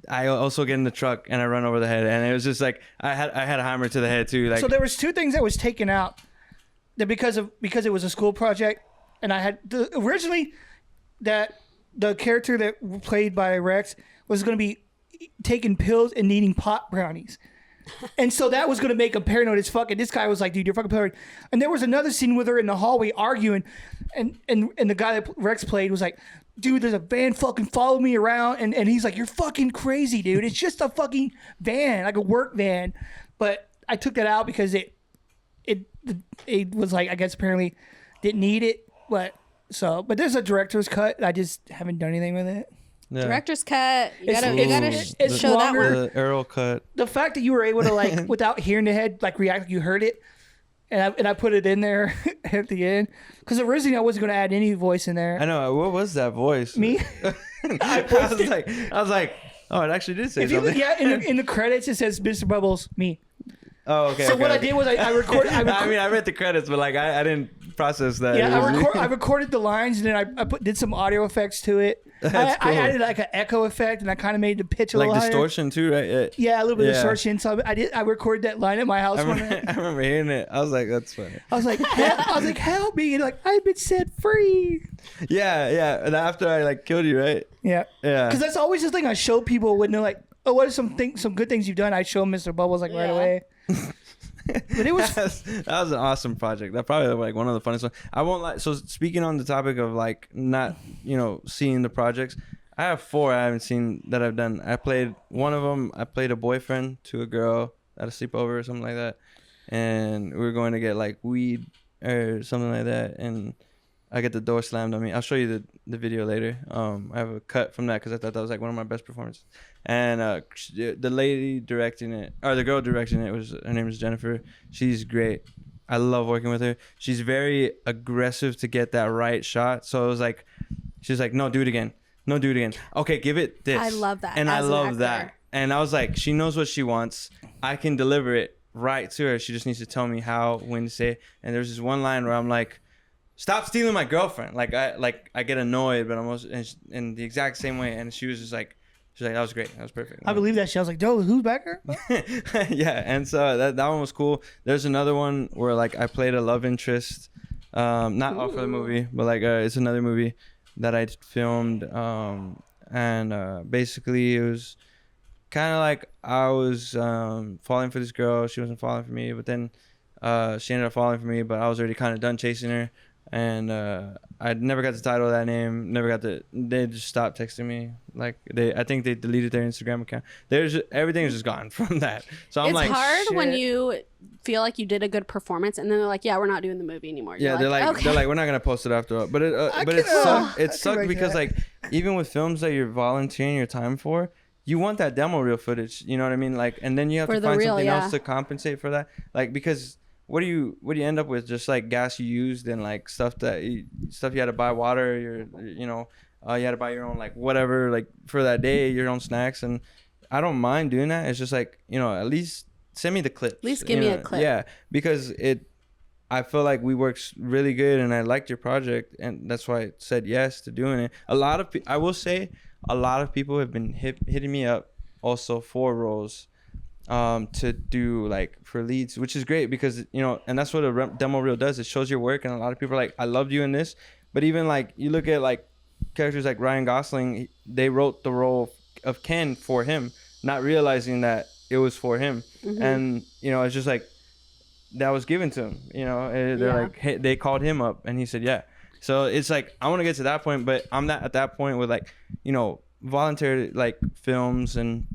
I also get in the truck and I run over the head, and it was just like I had a hammer to the head too. Like, so there was two things that was taken out that because it was a school project, and I had originally that the character that played by Rex was going to be taking pills and eating pot brownies. And so that was going to make him paranoid as fuck. And this guy was like, dude, you're fucking paranoid. And there was another scene with her in the hallway arguing. And the guy that Rex played was like, dude, there's a van fucking following me around. And he's like, you're fucking crazy, dude. It's just a fucking van, like a work van. But I took that out because it was like, I guess apparently didn't need it. But there's a director's cut. I just haven't done anything with it. yeah. Director's cut. You It's- gotta it's show that longer. one. The Earl cut. The fact that you were able to like, without hearing the head, like react like you heard it, and I put it in there at the end because originally I wasn't going to add any voice in there. I know. What was that voice? Me? I was like, oh, it actually did say If you something. look, in the credits it says Mr. Bubbles, me. Oh, okay. So okay, what okay. I did was I recorded. I mean, I read the credits, but like I didn't process that. Yeah, I recorded the lines and then I did some audio effects to it. That's cool. I added like an echo effect and I kind of made the pitch a like little higher. distortion too, right? Yeah, a little bit of Yeah. distortion. So I recorded that line at my house. I one remember, night. I remember hearing it. I was like, that's funny. I was like, help me! And like, I've been set free. Yeah, yeah. And after I like killed you, right? Yeah, Yeah. because that's always the thing I show people when they're like, oh, what are some good things you've done? I show them Mr. Bubbles like right Yeah. away. But it was that was an awesome project. That probably like one of the funnest ones. I won't lie. So speaking on the topic of like not seeing the projects, I have 4 I haven't seen that I've done. I played one of them. I played a boyfriend to a girl at a sleepover or something like that, and we were going to get like weed or something like that, and I get the door slammed on me. I'll show you the video later. I have a cut from that because I thought that was like one of my best performances. And the lady directing it, or the girl directing it, her name is Jennifer. She's great. I love working with her. She's very aggressive to get that right shot. So it was like, she's like, no, do it again. No, do it again. Okay, give it this. I love that And I as an love actor. that. And I was like, she knows what she wants. I can deliver it right to her. She just needs to tell me how, when to say it. And there's this one line where I'm like, stop stealing my girlfriend. Like I get annoyed, but almost in the exact same way. And she was just like, that was great. That was perfect. I believe that shit. I was like, Joe, who's back here? Yeah. And so that one was cool. There's another one where like I played a love interest, not all for the movie, but like it's another movie that I filmed. And basically it was kind of like I was falling for this girl. She wasn't falling for me, but then she ended up falling for me, but I was already kind of done chasing her. And I never got the title of that name. They just stopped texting me. Like I think they deleted their Instagram account. Everything is just gone from that. So I'm It's like, hard when shit. you feel like you did a good performance, and then they're like, "Yeah, we're not doing the movie anymore." Yeah, You're they're okay. like, we're not gonna post it after all. But it can- sucked. I It can sucked write because that. like even with films that you're volunteering your time for, you want that demo reel footage. You know what I mean? Like, and then you have For to the find reel, something yeah. else to compensate for that. Like because. What do you end up with? Just like gas you used and like stuff you had to buy water. You had to buy your own like whatever like for that day, your own snacks. And I don't mind doing that. It's just like at least send me the clips. At least give me a clip. Yeah, because I feel like we worked really good and I liked your project and that's why I said yes to doing it. I will say a lot of people have been hitting me up also for roles. To do like for leads, which is great because and that's what a demo reel does. It shows your work, and a lot of people are like, I loved you in this. But even like you look at like characters like Ryan Gosling, they wrote the role of Ken for him, not realizing that it was for him. Mm-hmm. And it's just like that was given to him. They're Yeah. like, hey, they called him up, and he said yeah. So it's like I want to get to that point, but I'm not at that point with like voluntary like films and.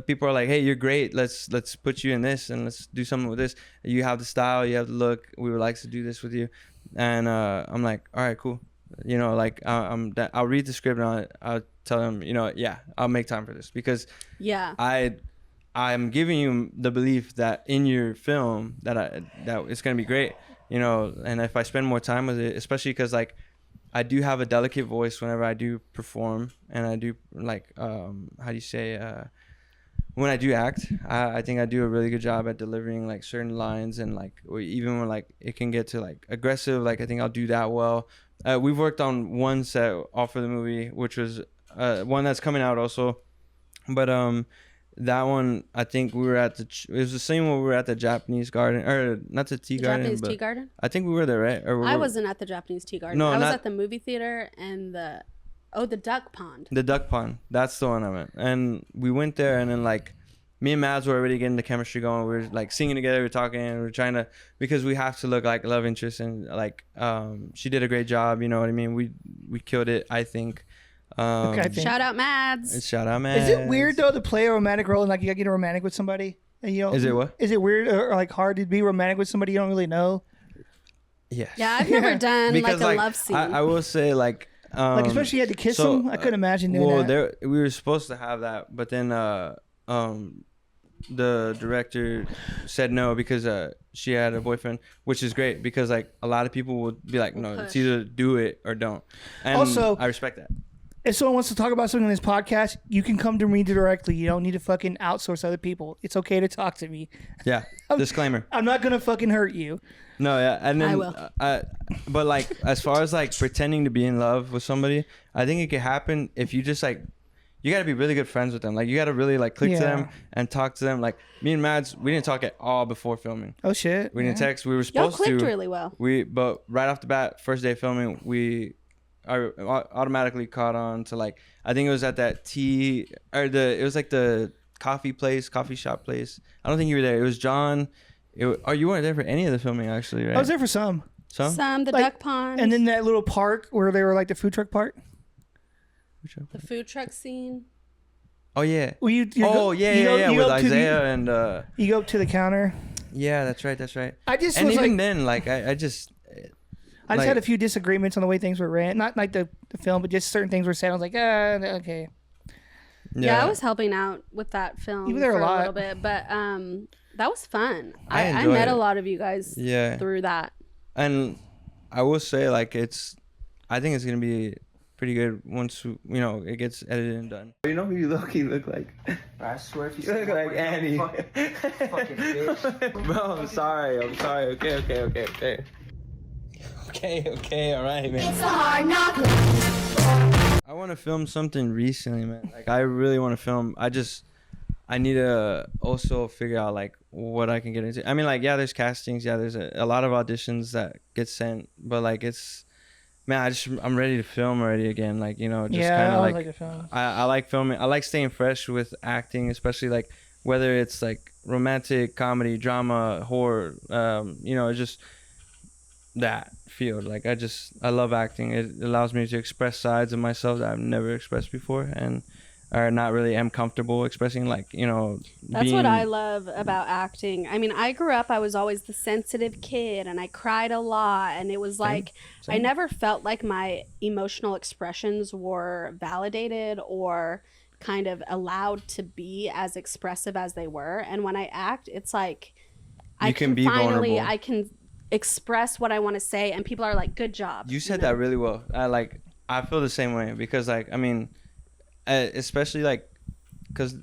People are like, hey, you're great. Let's put you in this and let's do something with this. You have the style, you have the look. We would like to do this with you. And I'm like, all right, cool. I'll read the script and I'll tell them, yeah, I'll make time for this because Yeah. I'm giving you the belief that in your film that it's gonna be great. And if I spend more time with it, especially because like I do have a delicate voice whenever I do perform and I do like how do you say when I do act, I think I do a really good job at delivering like certain lines and like or even when like it can get to like aggressive, like I think I'll do that well. We've worked on one set off of the movie, which was one that's coming out also, but that one I think we were at it was the same when we were at the Japanese garden or not the tea garden, Japanese but tea garden. I think we were there, right? Or I wasn't at the Japanese tea garden. No, I was not- at the movie theater and the duck pond. The duck pond. That's the one I meant. And we went there and then like me and Mads were already getting the chemistry going. We were like singing together, we were talking, and we were trying to because we have to look like love interest and like she did a great job, you know what I mean? We killed it, I think. Okay, I think. Shout out Mads. Shout out Mads. Is it weird though to play a romantic role and like you gotta get romantic with somebody? And, Is it what? Is it weird or like hard to be romantic with somebody you don't really know? Yes. Yeah, I've never done Because like a love scene. I will say like Like especially you had to kiss them. I couldn't imagine doing well, that. we were supposed to have that, but then the director said no because she had a boyfriend, which is great because like a lot of people would be like, no, it's either do it or don't. And Also, I respect that. if someone wants to talk about something on this podcast, you can come to me directly. You don't need to fucking outsource other people. It's okay to talk to me. Yeah. Disclaimer. I'm not gonna fucking hurt you. No, yeah, and then I will. But like as far as like pretending to be in love with somebody, I think it could happen if you just like you got to be really good friends with them. Like you got to really like click to them and talk to them. Like me and Mads, we didn't talk at all before filming. Oh shit. We didn't text. We were Y'all supposed clicked to. really well. But right off the bat, first day of filming, I automatically caught on to like I think it was at that it was like the coffee shop place. I don't think you were there. It was John. You weren't there for any of the filming actually, right? I was there for some. Some, the Like, duck pond. And then that little park where they were like the food truck part. the food truck scene. Oh yeah. Well, Yeah, with go up to Isaiah and you go up to the counter. yeah, that's right. I just And was even like, then, like I just I just like- had a few disagreements on the way things were ran. Not like the film, but just certain things were said. I was like, okay. Yeah, I was helping out with that film You were there for a lot. little bit, but that was fun. I I enjoyed met it. a lot of you guys Yeah. through that. And I will say, like, I think it's gonna be pretty good once it gets edited and done. You know who you look like? I swear if You look like Annie. fucking bitch. Bro, I'm sorry. Okay. All right, man. It's a hard knock life. I want to film something recently, man. Like, I really want to film. I need to also figure out like what I can get into. I mean, like, yeah, there's castings. Yeah, there's a lot of auditions that get sent, but like I'm ready to film already again. Like, just kind I of like like the film. I like filming. I like staying fresh with acting, especially like whether it's like romantic, comedy, drama, horror. Just that field. Like I love acting. It allows me to express sides of myself that I've never expressed before and or not really am comfortable expressing. Like That's what I love about acting. I mean, I grew up, I was always the sensitive kid and I cried a lot. And it was like, I never felt like my emotional expressions were validated or kind of allowed to be as expressive as they were. And when I act, it's like, I can be finally, vulnerable. I can express what I want to say. And people are like, good job. You said that really well. I feel the same way because like, I mean, especially like because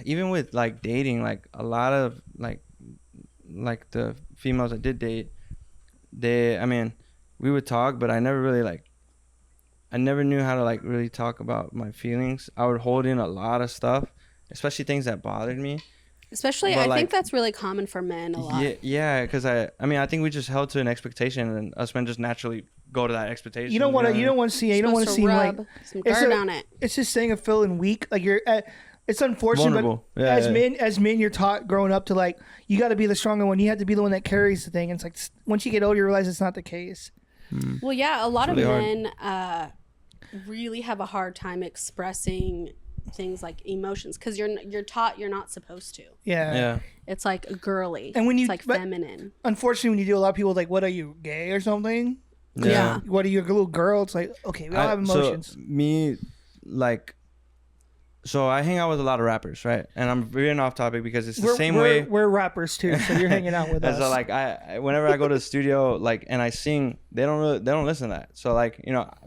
even with like dating, like a lot of like the females I did date, we would talk, but I never really I never knew how to like really talk about my feelings. I would hold in a lot of stuff, especially things that bothered me. Especially, But, I think like, that's really common for men a lot. Yeah, because I think we just held to an expectation, and us men just naturally go to that expectation. You don't want to see. You don't want to seem like some it's dirt on it. It's just saying of feeling weak. Like you're. It's unfortunate, Vulnerable. but Yeah, as men, you're taught growing up to like you got to be the stronger one. You have to be the one that carries the thing. And it's like once you get older, you realize it's not the case. Well, yeah, a lot of really men really have a hard time expressing things like emotions because you're taught you're not supposed to. Yeah. It's like girly. And when you- it's like but- feminine. Unfortunately, when you do, a lot of people are like, "What are you, gay or something?" Yeah. What are you, a little girl? It's like, okay, we all have emotions. So me, so I hang out with a lot of rappers, right? And I'm veering off topic because it's the same way. We're rappers too, so you're hanging out with And us. so whenever I go to the studio, and I sing, they don't listen to that. So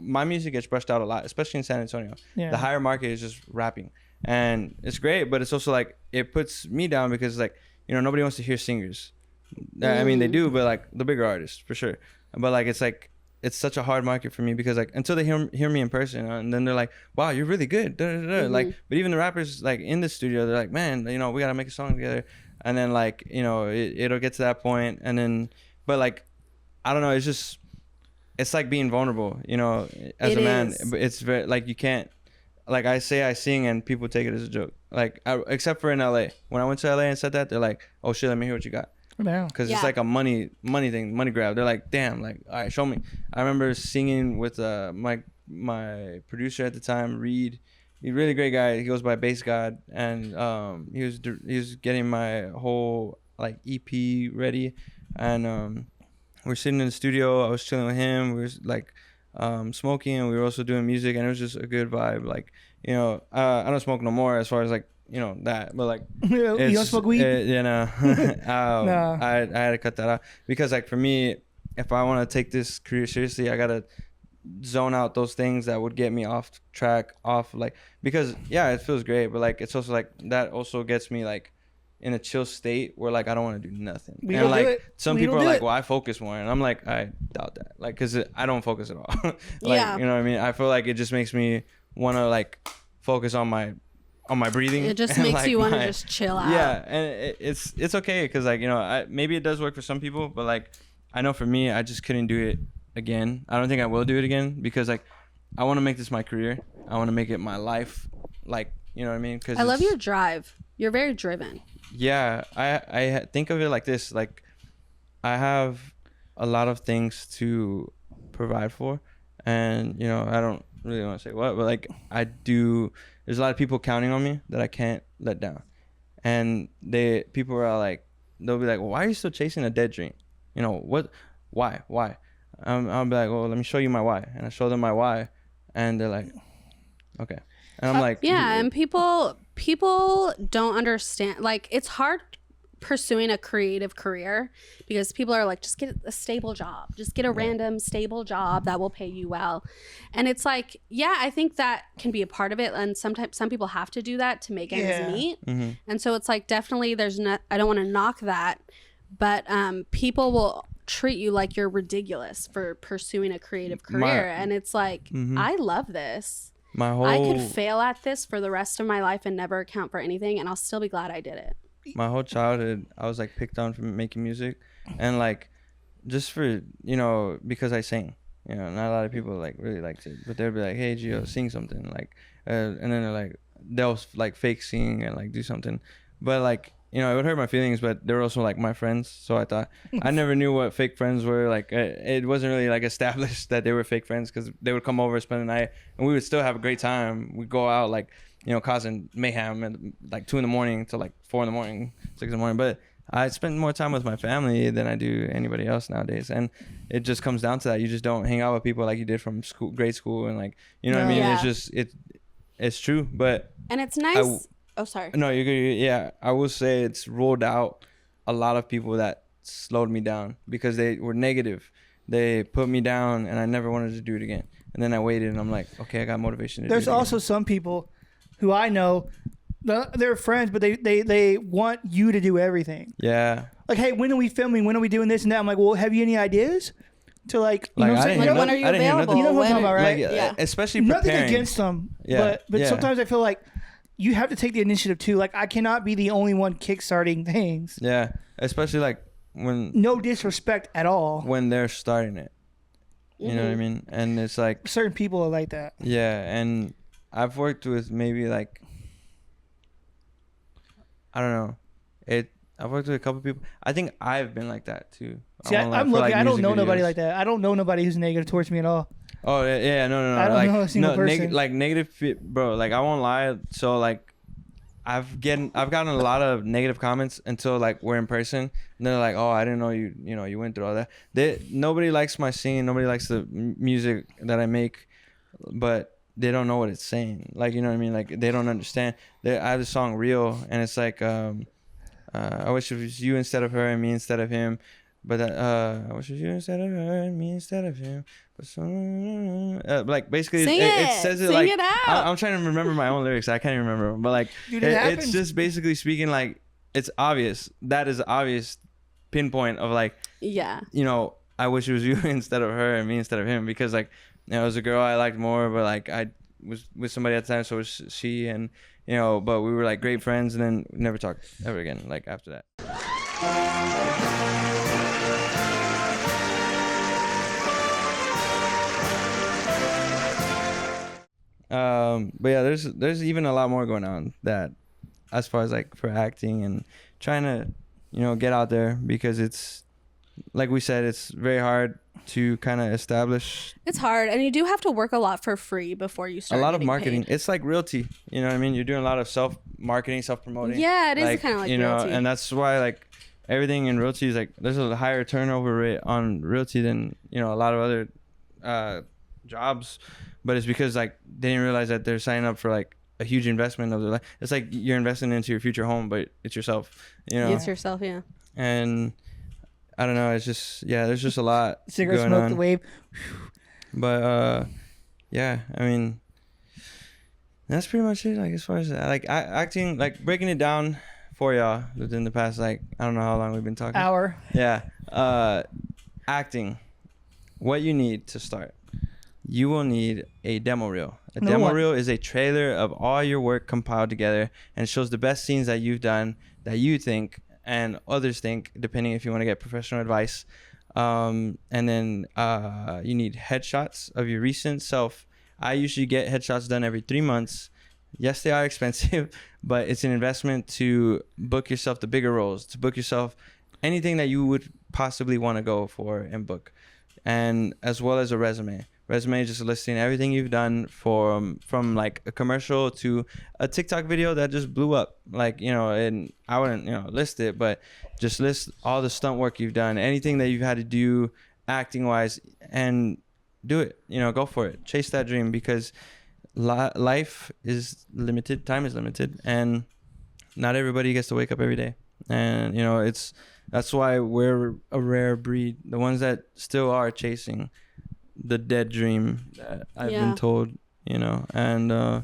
my music gets brushed out a lot, especially in San Antonio. Yeah. The higher market is just rapping, and it's great, but it's also it puts me down because nobody wants to hear singers. I mean, they do, but the bigger artists for sure. But it's such a hard market for me because until they hear me in person, and then they're like, wow, you're really good. But even the rappers in the studio, they're like, man, we gotta make a song together. And then it'll get to that point, and then but I don't know, it's like being vulnerable, as a man. But it's very you can't I say I sing and people take it as a joke, except for in LA. When I went to LA and said that, they're like, oh shit, let me hear what you got. Because it's a money thing, money grab. They're like, damn, all right, show me. I remember singing with my producer at the time, Reed. He's a really great guy. He goes by Bass God, and he was getting my whole EP ready, and we're sitting in the studio. I was chilling with him. We were smoking, and we were also doing music, and it was just a good vibe. I don't smoke no more as far as you know that, but like You don't it's- smoke weed? you know, No. I had to cut that out because like for me, if I want to take this career seriously, I gotta zone out those things that would get me off track, off like, because yeah, it feels great, but like it's also like that also gets me like in a chill state where like I don't want to do nothing. We And don't do like it. some We people don't are do like, it. well, I focus more, and I'm like, I doubt that, like, because I don't focus at all. Like, Yeah. you know what I mean? I feel like it just makes me want to like focus on my breathing. It just and, makes like, you want to my- just chill out. yeah, and it's okay because like, you know, maybe it does work for some people, but like I know for me, I just couldn't do it again. I don't think I will do it again because like I want to make this my career. I want to make it my life. Like, you know what I mean? Because I love your drive. You're very driven. yeah, I think of it like this. Like I have a lot of things to provide for, and you know, I don't really want to say what, but like I do. There's a lot of people counting on me that I can't let down, and people are like, they'll be like, well, why are you still chasing a dead dream? You know what? Why? I'll be like, well, let me show you my why, and I show them my why, and they're like, okay, and I'm like, Yeah, and people don't understand. Like, it's hard pursuing a creative career because people are like, just get a stable job, just get a random stable job that will pay you well. And it's like, yeah, I think that can be a part of it, and sometimes some people have to do that to make ends meet. And so it's like, definitely there's not, I don't want to knock that, but people will treat you like you're ridiculous for pursuing a creative career. And it's like, I love this. my whole I could fail at this for the rest of my life and never account for anything, and I'll still be glad I did it. my whole childhood I was like picked on for making music, and like just for, you know, because I sing, you know, not a lot of people like really liked it, but they'll be like, hey Gio, sing something, like and then they're like, they'll like fake sing and like do something, but like, you know, it would hurt my feelings, but they were also like my friends, so I thought I never knew what fake friends were. Like it wasn't really like established that they were fake friends, because they would come over, spend the night, and we would still have a great time. We'd go out like, you know, causing mayhem at like 2 a.m. to like 4 a.m, 6 a.m. But I spend more time with my family than I do anybody else nowadays, and it just comes down to that. You just don't hang out with people like you did from school, grade school, and like, you know what I mean. Yeah. It's just it's true, but And it's nice. Oh, sorry. no, you're good. Yeah, I will say it's ruled out a lot of people that slowed me down because they were negative. They put me down, and I never wanted to do it again. And then I waited, and I'm like, okay, I got motivation to There's do it also some people who I know, they're friends, but they want you to do everything. again. Yeah. Like, hey, when are we filming? When are we doing this and that? I'm like, well, have you any ideas to like, you know what I'm saying? Like, You know, when are you I didn't hear available? nothing. You know what I'm talking about, right? Like, Yeah. especially nothing preparing. against them, Yeah, but yeah. sometimes I feel like you have to take the initiative too. Like, I cannot be the only one kickstarting things. Yeah, especially like when No disrespect at all. they're starting it. You know what I mean? And it's like, Certain people are like that. yeah, and I've worked with maybe like, I don't know, I've worked with a couple people. I think I've been like that too. See, On, like, I'm for, lucky. like, I don't music know nobody videos. like that. I don't know nobody who's negative towards me at all. Oh yeah, no. I don't like, know a single no, person. like negative, bro. Like I won't lie. So like, I've gotten a lot of negative comments until like we're in person. And they're like, oh, I didn't know you went through all that. Nobody likes my scene. Nobody likes the music that I make, but they don't know what it's saying. Like, you know what I mean? Like they don't understand. I have the song "Real," and it's like, I wish it was you instead of her and me instead of him. But I wish it was you instead of her and me instead of him. But so, like basically, Sing it it. says it Sing like it out. I'm trying to remember my own lyrics. I can't even remember them. But like, Dude, it's happens. just basically speaking like it's obvious. That is obvious pinpoint of like, Yeah. you know, I wish it was you instead of her and me instead of him, because like, you know, it was a girl I liked more, but like I was with somebody at the time, so was she, and you know, but we were like great friends, and then never talked ever again. Like after that. But yeah, there's even a lot more going on that, as far as like for acting and trying to, you know, get out there, because it's like we said, it's very hard to kind of establish It's hard, and you do have to work a lot for free before you a start. lot of getting marketing. paid. It's like realty, you know what I mean? You're doing a lot of self-marketing, self-promoting. Yeah, it is kinda like you know, realty. and that's why like everything in realty is like there's a higher turnover rate on realty than, you know, a lot of other jobs, but it's because like they didn't realize that they're signing up for like a huge investment of their life. It's like you're investing into your future home, but it's yourself, you know. It's yourself, yeah. And I don't know. It's just there's just a lot Cigarette going smoke, on. the wave. But yeah, I mean, that's pretty much it. Like as far as like acting, like breaking it down for y'all within the past, like I don't know how long we've been talking. Hour. Yeah. Acting. What you need to start. You will need a demo reel. A No demo one. reel is a trailer of all your work compiled together, and it shows the best scenes that you've done that you think and others think, depending if you want to get professional advice. And then you need headshots of your recent self. I usually get headshots done every 3 months. Yes, they are expensive, but it's an investment to book yourself the bigger roles, to book yourself anything that you would possibly want to go for and book, and as well as a resume. Resume is just listing everything you've done from like a commercial to a TikTok video that just blew up. Like, you know, and I wouldn't, you know, list it, but just list all the stunt work you've done, anything that you've had to do acting wise, and do it. You know, go for it. Chase that dream, because life is limited, time is limited, and not everybody gets to wake up every day. And, you know, that's why we're a rare breed. The ones that still are chasing the dead dream that I've been told, you know. And I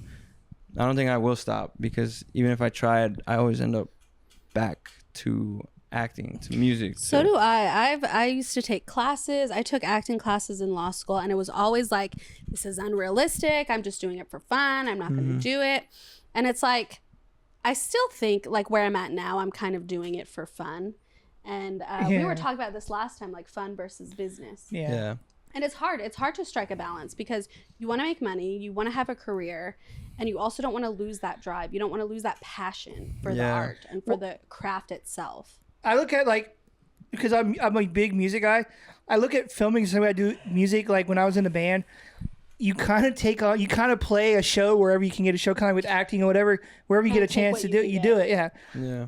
don't think I will stop, because even if I tried, I always end up back to acting, to music. So do I. I used to take classes. I took acting classes in law school, and it was always like, this is unrealistic. I'm just doing it for fun. I'm not going to do it. And it's like, I still think like where I'm at now, I'm kind of doing it for fun. And we were talking about this last time, like fun versus business. Yeah. And it's hard. It's hard to strike a balance, because you want to make money, you want to have a career, and you also don't want to lose that drive. You don't want to lose that passion for the art and for the craft itself. I look at like, because I'm a big music guy. I look at filming the same way I do music. Like when I was in a band, you kind of play a show wherever you can get a show, kind of with acting or whatever. Wherever you get a chance to do it, you do it. Yeah. Yeah.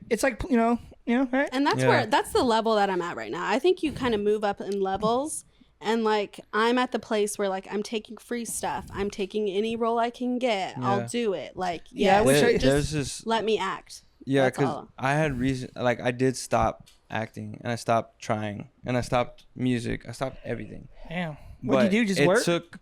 It's like you know, right? And that's the level that I'm at right now. I think you kind of move up in levels. And like, I'm at the place where like, I'm taking free stuff. I'm taking any role I can get. Yeah. I'll do it. Like, I wish I just let me act. Yeah, That's because all. I had reason, like I did stop acting, and I stopped trying, and I stopped music. I stopped everything. Damn. What did you do? Just work? It took,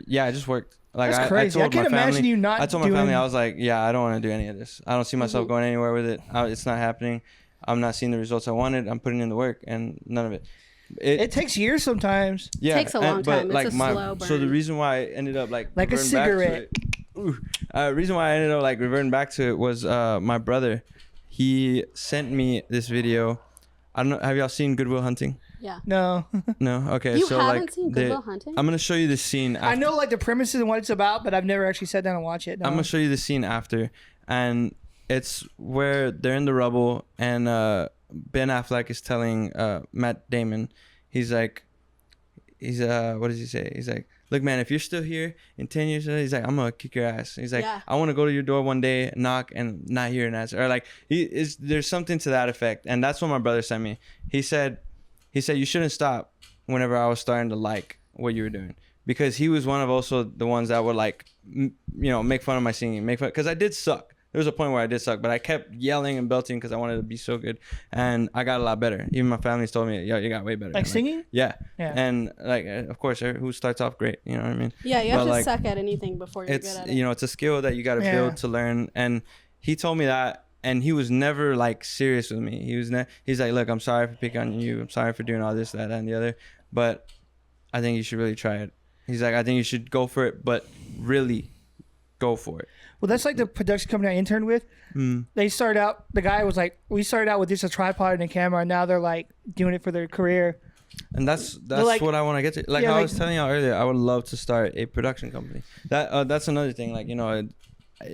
yeah, I just worked. Like That's crazy. I told can't my imagine family, you not I told my doing- family, I was like, yeah, I don't want to do any of this. I don't see myself going anywhere with it. It's not happening. I'm not seeing the results I wanted. I'm putting in the work, and none of it. It takes years sometimes. Yeah, takes a long time. It's a slow burn. So the reason why I ended up like Like a reverting back to cigarette. it- reason why I ended up like reverting back to it was my brother. He sent me this video. I don't know. Have y'all seen Good Will Hunting? Yeah. No. No. Okay. You so haven't like seen Good Will Hunting? I'm gonna show you the scene. After. I know like the premises and what it's about, but I've never actually sat down and watched it. No. I'm gonna show you the scene after, and it's where they're in the rubble, and Ben Affleck is telling Matt Damon, he's like, what does he say? He's like, look, man, if you're still here in 10 years, he's like, I'm gonna kick your ass. He's like, Yeah. I want to go to your door one day, knock, and not hear an answer, or like there's something to that effect. And that's what my brother sent me. He said you shouldn't stop whenever I was starting to like what you were doing, because he was one of also the ones that would like make fun of my singing, because I did suck. There was a point where I did suck, but I kept yelling and belting because I wanted to be so good, and I got a lot better. Even my family's told me, "Yo, you got way better." Like singing? Yeah. Yeah. And like, of course, who starts off great? You know what I mean? Yeah, you have But, to like, suck at anything before you're It's good at it. it's a skill that you got to Yeah. build to learn. And he told me that, and he was never like serious with me. He's like, look, I'm sorry for picking on you. I'm sorry for doing all this, that, and the other, but I think you should really try it. He's like, I think you should go for it, but really go for it. Well, that's like the production company I interned with. They started out, the guy was like, we started out with just a tripod and a camera, and now they're like doing it for their career. And that's like- what I want to get to. Like Yeah, I like- was telling y'all earlier, I would love to start a production company. That's another thing. Like,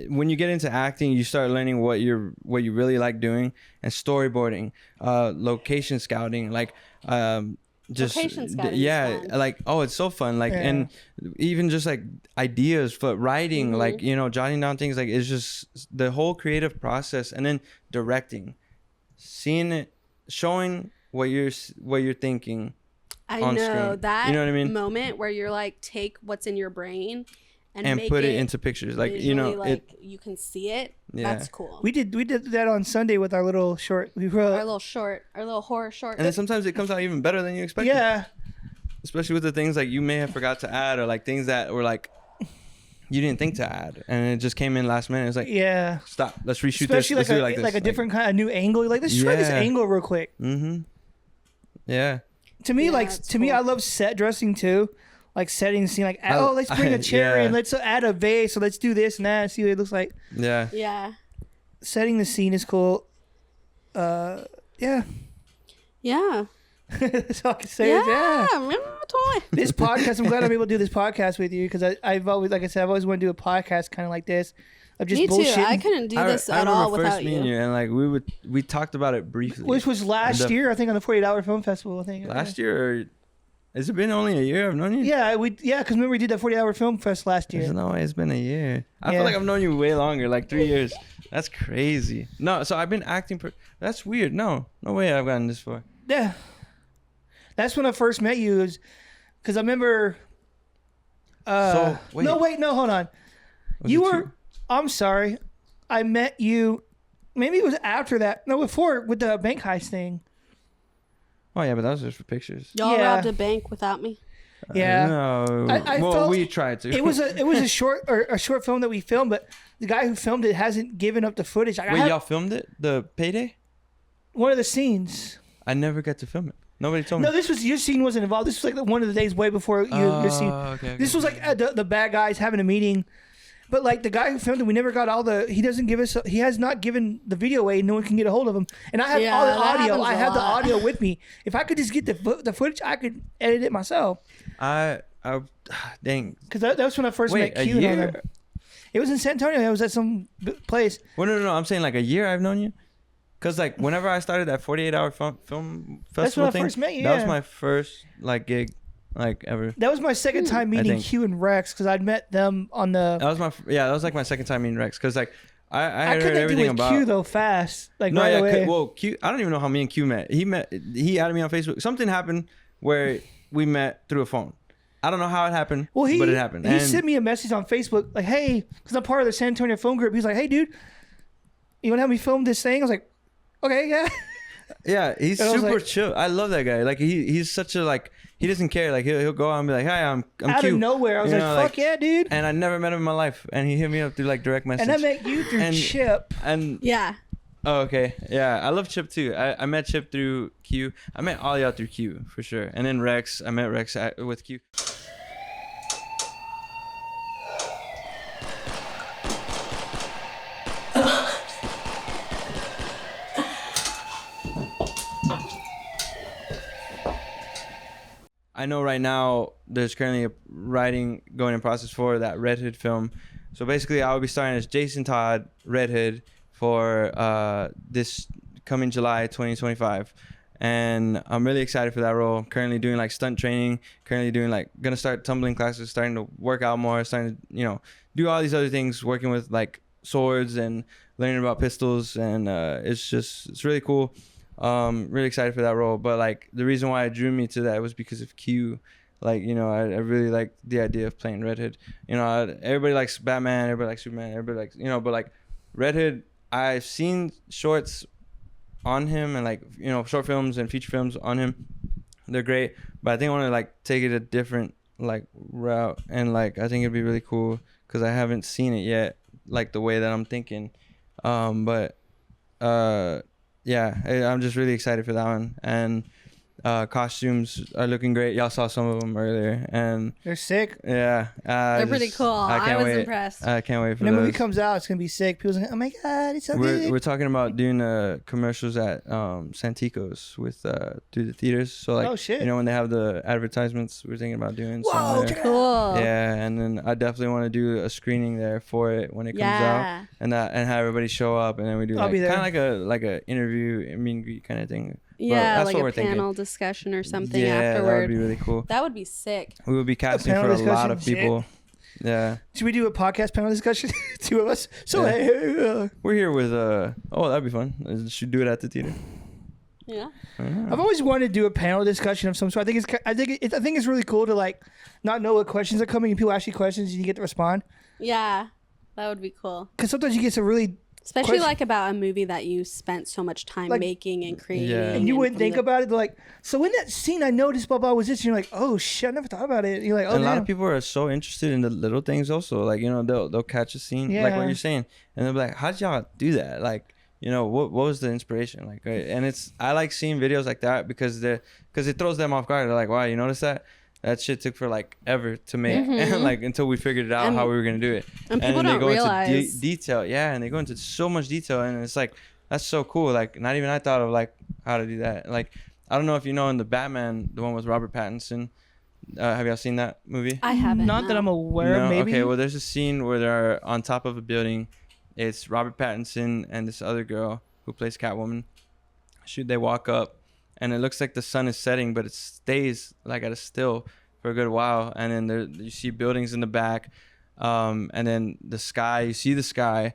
when you get into acting, you start learning what you really like doing, and storyboarding, location scouting, like just Location scouting is fun. like, oh, it's so fun. Like, Yeah. and even just like ideas for writing, like, jotting down things, like it's just the whole creative process. And then directing, seeing it, showing what you're thinking I on know screen. that You know what I mean? moment where you're like, take what's in your brain and make put it into pictures. Like, you know, visually, like you can see it. Yeah. That's cool. We did that on Sunday with our little short. We wrote, our little horror short. and then sometimes it comes out even better than you expect. yeah. Especially with the things like you may have forgot to add, or like things that were like you didn't think to add, and it just came in last minute. It's like, Yeah. stop, let's reshoot Especially this. Let's do it like this. like a different kind of new angle. Like, let's try this Yeah. angle real quick. Yeah. To me, Yeah, like it's to me, cool. I love set dressing too. Like setting the scene. Like, oh, let's bring a chair yeah. in. Let's add a vase. So let's do this and that. See what it looks like. Yeah. yeah. Setting the scene is cool. Yeah. Yeah. That's all I can say. Yeah. Is, yeah. Remember my toy. This podcast, I'm glad I'm able to do this podcast with you because I've always, like I said, I've always wanted to do a podcast kind of like this. Of just Me too. bullshitting. I couldn't do this I at all remember without first meeting you. you, and like we talked about it briefly. Which was last year, I think, on the 48-hour film festival. I think last year, or has it been only a year I've known you? Yeah, because remember we did that 48-hour film fest last year. There's no way it's been a year. I Yeah. feel like I've known you way longer, like 3 years. That's crazy. No, so I've been acting. That's weird. No way I've gotten this far. Yeah, that's when I first met you. Because I remember. So, wait. No, wait, no, hold on. Was You it were. I'm sorry. I met you. Maybe it was after that. No, before with the bank heist thing. Oh yeah, but that was just for pictures. Y'all Yeah. robbed a bank without me. Yeah. No. I well, felt we tried to. It was a short film that we filmed, but the guy who filmed it hasn't given up the footage. I Wait, have y'all filmed it? The payday? one of the scenes. I never got to film it. Nobody told me. No, this was your scene wasn't involved. This was like one of the days way before your scene. Okay. This was like the bad guys having a meeting, but like the guy who filmed it, we never got all the. He doesn't give us. He has not given the video away. No one can get a hold of him. And I have Yeah, all the that audio. happens I a have the lot. audio with me. If I could just get the footage, I could edit it myself. I dang. Because that was when I first Wait, met a Q. and all year? them. It was in San Antonio. It was at some place. Well, no. I'm saying like a year I've known you. Cause like whenever I started that 48-hour film festival That's when I thing, first met you, that was yeah. my first like gig, like ever. That was my second time meeting think. Q and Rex because I'd met them on the. That was that was like my second time meeting Rex. Cause like I I had heard connected everything with about. Q though fast, like No, right yeah, away. well, Q. I don't even know how me and Q met. He added me on Facebook. Something happened where we met through a phone. I don't know how it happened, but it happened. He And sent me a message on Facebook like, "Hey," because I'm part of the San Antonio film group. He's like, "Hey, dude, you want to help me film this thing?" I was like, "Okay, yeah." yeah, he's And I was super like- chill. I love that guy. Like he's such a like he doesn't care. Like he'll go out and be like, "Hi, I'm Out Q." of nowhere, I was You like, know, "Fuck yeah, dude!" And I never met him in my life, and he hit me up through like direct message. And I met you through And- Chip. And Yeah. oh, okay, yeah, I love Chip too. I met Chip through Q. I met all y'all through Q for sure. And then Rex, I met Rex with Q. I know right now there's currently a writing going in process for that Red Hood film. So basically, I will be starring as Jason Todd, Red Hood, for this coming July 2025. And I'm really excited for that role. I'm currently doing like stunt training, gonna start tumbling classes, starting to work out more, starting to, do all these other things, working with like swords and learning about pistols. And it's really cool. Really excited for that role. But like the reason why it drew me to that was because of Q. Like, I really like the idea of playing Red Hood. Everybody likes Batman, everybody likes Superman, everybody likes, but like Red Hood, I've seen shorts on him and like, short films and feature films on him. They're great. But I think I want to like take it a different like route. And like, I think it'd be really cool because I haven't seen it yet, like the way that I'm thinking. Yeah, I'm just really excited for that one. And costumes are looking great. Y'all saw some of them earlier, and They're sick. yeah, They're pretty cool. I can't was wait. impressed. I can't wait for When the movie those. comes out, it's gonna be sick. People's like, "Oh my god, it's so good." We're talking about doing commercials at Santikos with through the theaters. So like, Oh, shit. when they have the advertisements, we're thinking about doing Whoa, some there. Cool. Yeah, and then I definitely want to do a screening there for it when it comes Yeah. out, and have everybody show up, and then we do I'll like be there. kind of like a interview, meet and greet kind of thing. But Yeah, that's like what a we're thinking. panel discussion or something Yeah, afterward. that would be really cool. That would be sick. We would be casting panel for a lot of discussion, people. Yeah, Should we do a podcast panel discussion? Two of us. So Yeah. hey, we're here with oh, that'd be fun. Should do it at the theater. Yeah. I've always wanted to do a panel discussion of some sort. I think it's really cool to like not know what questions are coming and people ask you questions and you get to respond. Yeah. That would be cool. Because sometimes you get some really Especially question- like about a movie that you spent so much time Like- making and creating. Yeah. and you wouldn't from think the- about it. They're like, so in that scene, I noticed blah blah was this. And you're like, oh shit, I never thought about it. And you're like, oh And a lot damn. of people are so interested in the little things also. Like, you know, they'll catch a scene, like Yeah. what you're saying. And they'll be like, how'd y'all do that? Like, you know, what was the inspiration? Like, right? And I like seeing videos like that because it throws them off guard. They're like, wow, you notice that? That shit took for like ever to make, and like until we figured it out And- how we were gonna do it. and people then they don't go realize- into detail, yeah, and they go into so much detail, and it's like that's so cool. Like not even I thought of like how to do that. Like I don't know if you know in the Batman, the one with Robert Pattinson. Have y'all seen that movie? I haven't. Not that no. I'm aware of. Maybe. Okay, well, there's a scene where they're on top of a building. It's Robert Pattinson and this other girl who plays Catwoman. They walk up, and it looks like the sun is setting, but it stays like at a still for a good while. And then you see buildings in the back, and then the sky. You see the sky.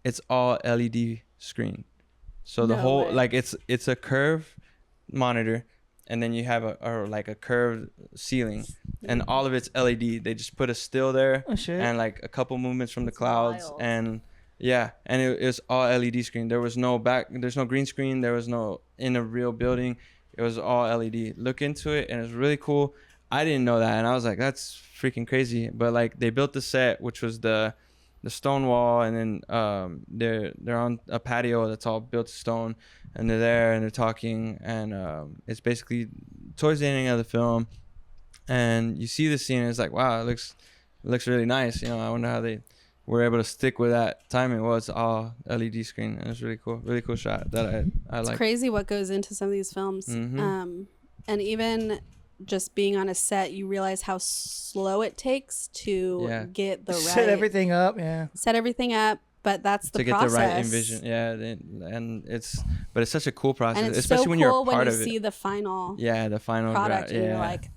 It's all LED screen. So the No whole way. like it's a curved monitor, and then you have a curved ceiling, and all of it's LED. They just put a still there Oh shit. and like a couple movements from the clouds wild. and yeah, and it was all LED screen. There's no green screen. There was no in a real building. It was all LED. Look into it, and it's really cool. I didn't know that, and I was like, that's freaking crazy. But like they built the set, which was the stone wall, and then they're on a patio that's all built of stone, and they're there and they're talking, and it's basically towards the ending of the film, and you see the scene, and it's like, wow, it looks really nice. You know, I wonder how they were able to stick with that timing. Well, it's all LED screen, and it's really cool shot that I It's like. crazy what goes into some of these films. Mhm. And even just being on a set, you realize how slow it takes to Yeah. get the right Set everything up. Yeah. set everything up. But that's the To get process. the right envision, yeah, and it's it's such a cool process, And it's especially so when cool you're a when part you of see it. the final Yeah, the final product, and yeah. you're like,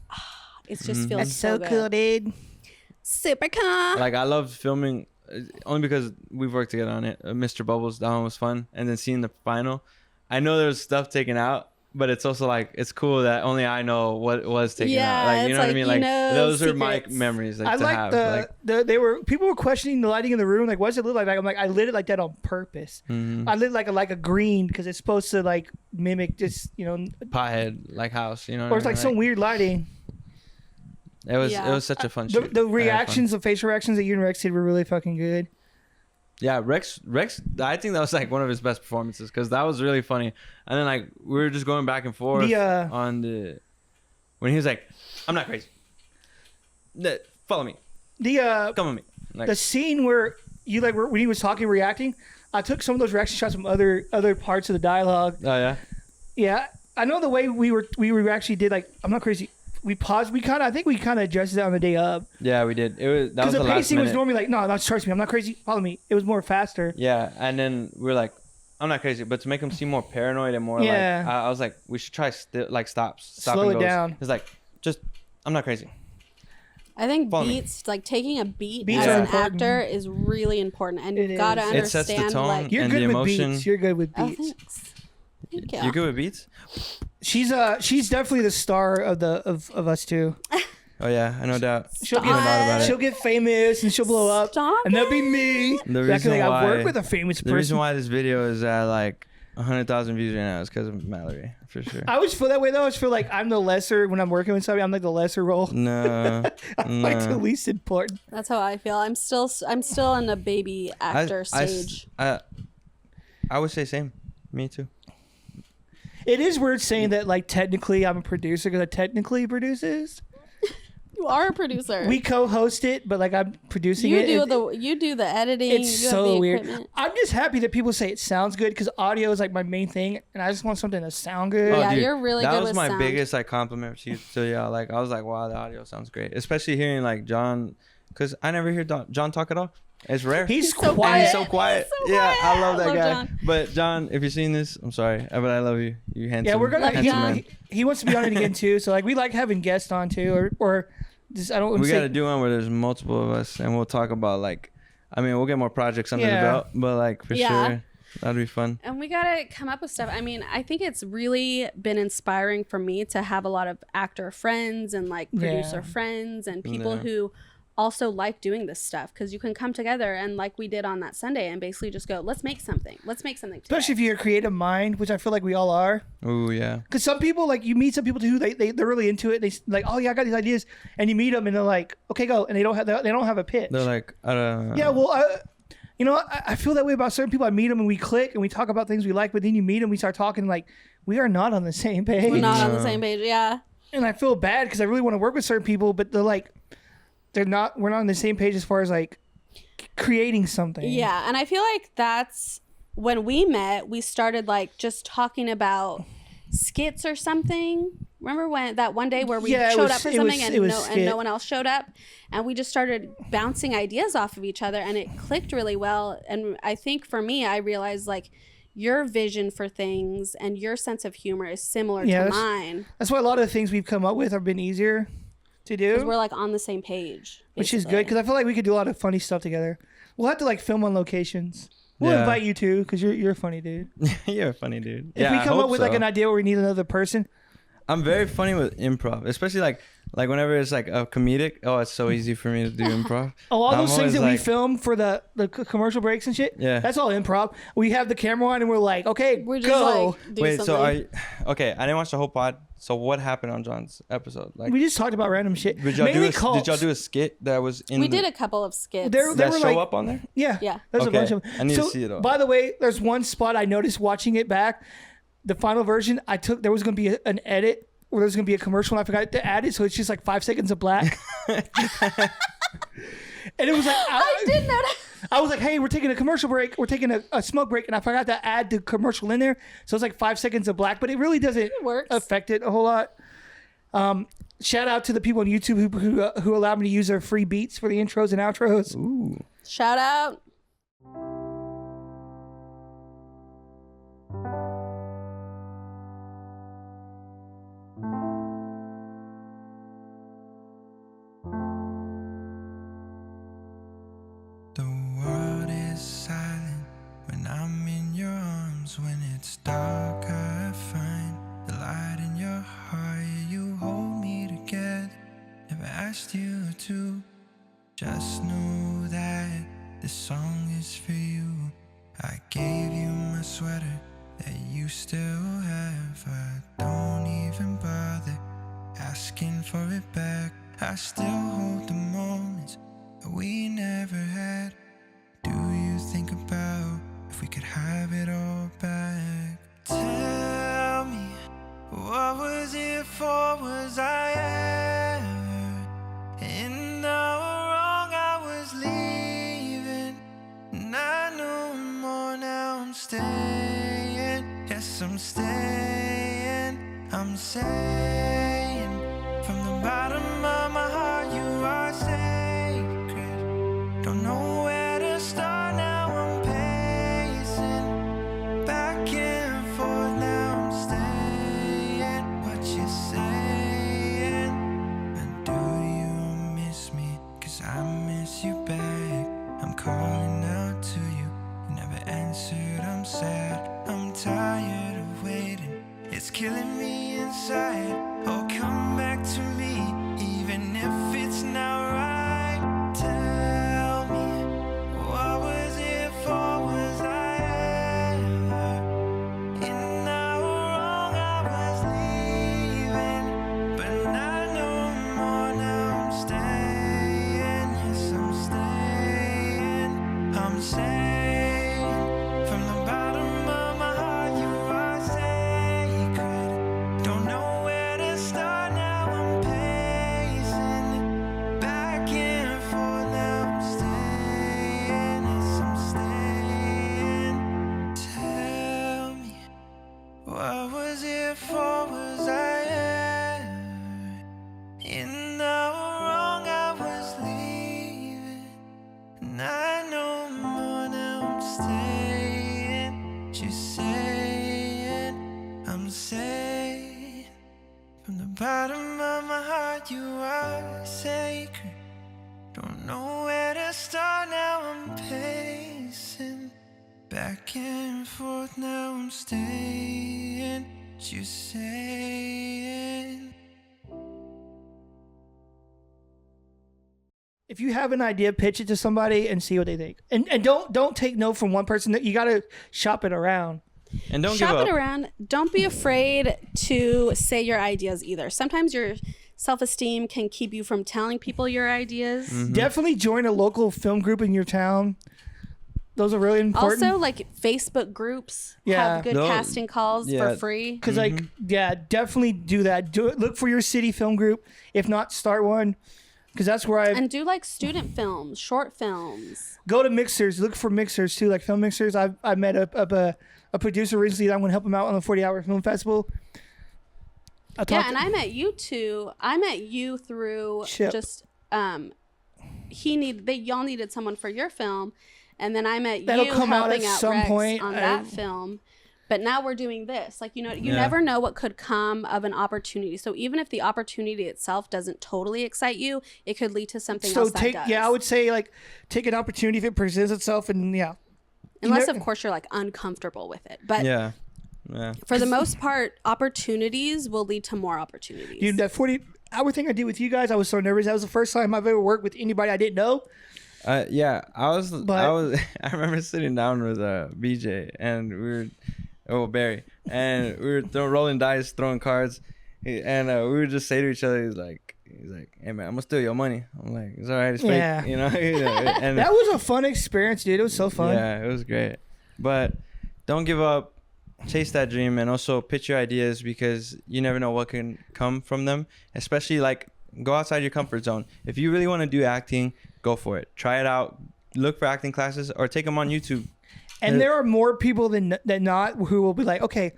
it just feels That's so good. cool, dude. Super cool. Like I love filming only because we've worked together on it. Mr. Bubbles, that one was fun, and then seeing the final. I know there's stuff taken out, but it's also like it's cool that only I know what was taken out. Like you it's know what I like, mean? you Like know those are my secrets. memories. Like I to like have. people were questioning the lighting in the room. Like, why does it look like that? I'm like, I lit it like that on purpose. Mhm. I lit like a green because it's supposed to like mimic just Pothead like house, you know. or it's like some weird lighting. It was Yeah. such a fun The, shoot. the I had fun. reactions, the facial reactions that you and Rex did were really fucking good. Yeah, Rex, I think that was like one of his best performances because that was really funny. And then like we were just going back and forth when he was like, "I'm not crazy. Follow me, come with me." Like, The scene where you like when he was talking, reacting, I took some of those reaction shots from other parts of the dialogue. oh yeah, Yeah, I know the way we actually did like I'm not crazy. We paused. I think we kind of adjusted it on the day of yeah, we did. It was that because was the the last pacing was minute. normally like no, trust me, I'm not crazy. Follow me. It was more faster. Yeah, and then we were like, "I'm not crazy," but to make him seem more paranoid and more Yeah. like, I was like, we should try stop Slow and it goes. down. It's like, just I'm not crazy. I think Follow me. beats, like taking a beat Beats as are an important. actor is really important, and It you've got to is. It sets the understand tone. like. You're And good the with emotion. beats. You're good with Oh, beats. thanks. Thank you. You're good with beats? She's definitely the star of us two. Oh yeah, no doubt. She'll Stop get about it. she'll get famous and she'll blow up, Stop and that'll be it. me. The Like, reason I've why- worked with a famous The reason person. why this video is at like 100,000 views right now is because of Mallory, for sure. I always feel that way though. I always feel like I'm the lesser when I'm working with somebody. I'm like the lesser role. No, I'm like the no. least important. That's how I feel. I'm still in a baby actor stage. I would say same. Me too. It is weird saying that like technically I'm a producer because I technically produces. You are a producer. We co-host it, but like I'm producing you it. do the editing. It's you so have the weird. equipment. I'm just happy that people say it sounds good because audio is like my main thing, and I just want something to sound good. Yeah, you're really that good was with my sound. biggest like compliment to y'all. Like I was like, wow, the audio sounds great, especially hearing like John, because I never hear John talk at all. It's rare. He's so quiet. And he's so quiet. He's so Yeah, quiet. I love that Love guy. John. But John, if you're seeing this, I'm sorry, but I love you. You handsome. Yeah, we're gonna. Love handsome John. man. He wants to be on it again too. So like we like having guests on too, or just I don't. We say, got to do one where there's multiple of us, and we'll talk about like, I mean, we'll get more projects under Yeah. the belt, but like for Yeah. sure. That'd be fun. And we gotta come up with stuff. I mean, I think it's really been inspiring for me to have a lot of actor friends and like producer friends and people who also like doing this stuff, because you can come together and like we did on that Sunday and basically just go, let's make something today. Especially if you're a creative mind, which I feel like we all are. Oh yeah. Because some people, like, you meet some people too, they're really into it. They like, oh yeah, I got these ideas, and you meet them and they're like, okay, go, and they don't have a pitch. They're like, yeah, well, you know, I feel that way about certain people. I meet them and we click and we talk about things we like, but then you meet them, we start talking, like, we are not on the same page. We're not on the same page, yeah. And I feel bad because I really want to work with certain people, but they're like, we're not on the same page as far as like creating something. Yeah, and I feel like that's when we met, we started like just talking about skits or something. Remember when that one day where we showed up for something and no one else showed up, and we just started bouncing ideas off of each other, and it clicked really well. And I think for me, I realized like your vision for things and your sense of humor is similar to mine. That's why a lot of the things we've come up with have been easier to do. Because we're like on the same page. Basically. Which is good, because I feel like we could do a lot of funny stuff together. We'll have to like film on locations. We'll invite you too, because you're a funny dude. You're a funny dude. If we come up with like an idea where we need another person. I'm very funny with improv, especially like whenever it's like a comedic. Oh, it's so easy for me to do improv. All those things that we film for the commercial breaks and shit. Yeah, that's all improv. We have the camera on and we're like, okay, we're just go. Like, do Wait, something. Okay, I didn't watch the whole pod. So what happened on John's episode? Like, we just talked about random shit. Did y'all do a skit that was in? We did a couple of skits. That show up on there? Yeah. There's a bunch of them. I need to see it all. By the way, there's one spot I noticed watching it back. The final version, there was going to be an edit where there's going to be a commercial, and I forgot to add it, so it's just like 5 seconds of black. And it was like... I did notice. I was like, hey, we're taking a commercial break. We're taking a smoke break, and I forgot to add the commercial in there. So it's like 5 seconds of black, but it really doesn't affect it a whole lot. Shout out to the people on YouTube who allowed me to use their free beats for the intros and outros. Ooh. Shout out. The world is silent when I'm in your arms. When it's dark, I find the light in your heart. You hold me together. Never asked you to. Just know that this song is for you. I gave you my sweater that you still have. I don't even bother asking for it back. I still hold the moments that we never had. Do you think about if we could have it all back? Tell me, what was it for? Was I ever in the wrong? I was leaving, and I know more now. I'm staying, yes, I'm staying. I'm saying from the bottom of my heart, you are sacred. Don't know where to start now. I'm pacing back and forth. Now I'm staying. What you saying? And do you miss me? 'Cause I miss you back. I'm calling out to you. You never answered. I'm sad. I'm tired of waiting. It's killing me inside. Oh, come back to me, even if it's not right. Tell me, what was it for? Was I ever in the wrong? I was leaving, but I know more now. I'm staying, yes, I'm staying. I'm saying from the bottom of my heart, you are sacred. Don't know where to start now. I'm pacing back and forth. Now I'm staying, yes, I'm staying. Tell me, what was it for? Was I ever in the wrong? I was leaving, and I know more now. I'm staying, she's saying, I'm saying. From the bottom of my heart, you are sacred. Don't know where to start now. I'm pacing back Back and forth, now I'm staying. What you saying? If you have an idea, pitch it to somebody and see what they think. And don't take no from one person. That you got to shop it around. And don't Shop give up. it around. Don't be afraid to say your ideas either. Sometimes your self-esteem can keep you from telling people your ideas. Definitely join a local film group in your town. Those are really important. Also, like Facebook groups Yeah. have good Those- casting calls yeah. for free. Because definitely do that. Do it. Look for your city film group. If not, start one. Because that's where I And do like student films, short films. go to mixers. Look for mixers too, like film mixers. I met a producer recently that I'm going to help him out on the 40-hour film festival. Yeah, and I met you too. I met you through Chip. just y'all needed someone for your film, and then I met That'll you come out helping at out some Rex point. on that film. But now we're doing this. Like, you Yeah. never know what could come of an opportunity. So even if the opportunity itself doesn't totally excite you, it could lead to something else that does. I would say like take an opportunity if it presents itself, and Unless of course you're like uncomfortable with it. But Yeah. for the most part, opportunities will lead to more opportunities. Dude, that 40-hour thing I did with you guys, I was so nervous. That was the first time I've ever worked with anybody I didn't know. Yeah, I was. But- I remember sitting down with BJ and Barry, and we were rolling dice, throwing cards, and we would just say to each other, he's like, "Hey man, I'm gonna steal your money." I'm like, "It's all right, it's fake," Yeah. you know. And That was a fun experience, dude. It was so fun. yeah, it was great. But don't give up. Chase that dream, and also pitch your ideas, because you never know what can come from them. Especially like go outside your comfort zone. If you really want to do acting, go for it. Try it out. Look for acting classes or take them on YouTube. And there are more people than not who will be like, okay,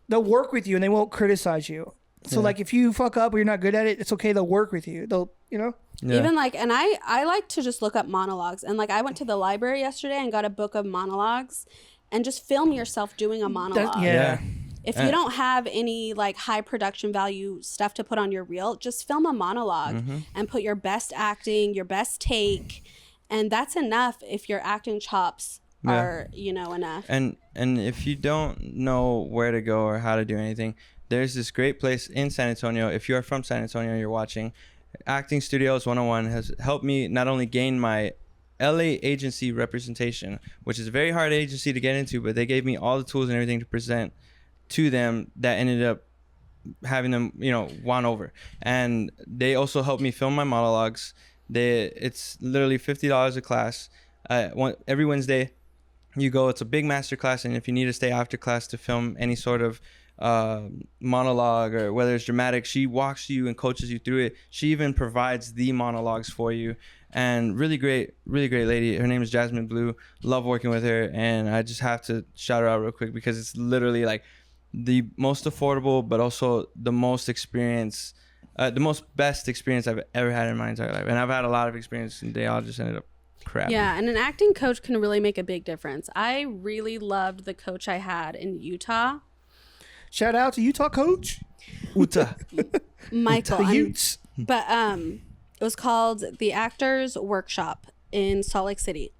they'll work with you and they won't criticize you. So like if you fuck up or you're not good at it, it's okay. They'll work with you. They'll, Yeah. Even like, and I like to just look up monologues. And like I went to the library yesterday and got a book of monologues, and just film yourself doing a monologue. yeah. If you don't have any like high production value stuff to put on your reel, just film a monologue and put your best acting, your best take, and that's enough if your acting chops are, enough. And if you don't know where to go or how to do anything, there's this great place in San Antonio. If you are from San Antonio and you're watching, Acting Studios 101 has helped me not only gain my LA agency representation, which is a very hard agency to get into, but they gave me all the tools and everything to present to them that ended up having them, won over. And they also helped me film my monologues. It's literally $50 a class. Every Wednesday you go, it's a big master class, and if you need to stay after class to film any sort of monologue or whether it's dramatic, she walks you and coaches you through it. She even provides the monologues for you. And really great lady. Her name is Jasmine Blue. Love working with her, and I just have to shout her out real quick because it's literally like the most affordable, but also the most best experience I've ever had in my entire life. And I've had a lot of experience, and they all just ended up crap. Yeah, and an acting coach can really make a big difference. I really loved the coach I had in Utah, Shout out to Utah coach. Uta. Michael. The Utes. But it was called the Actors Workshop in Salt Lake City.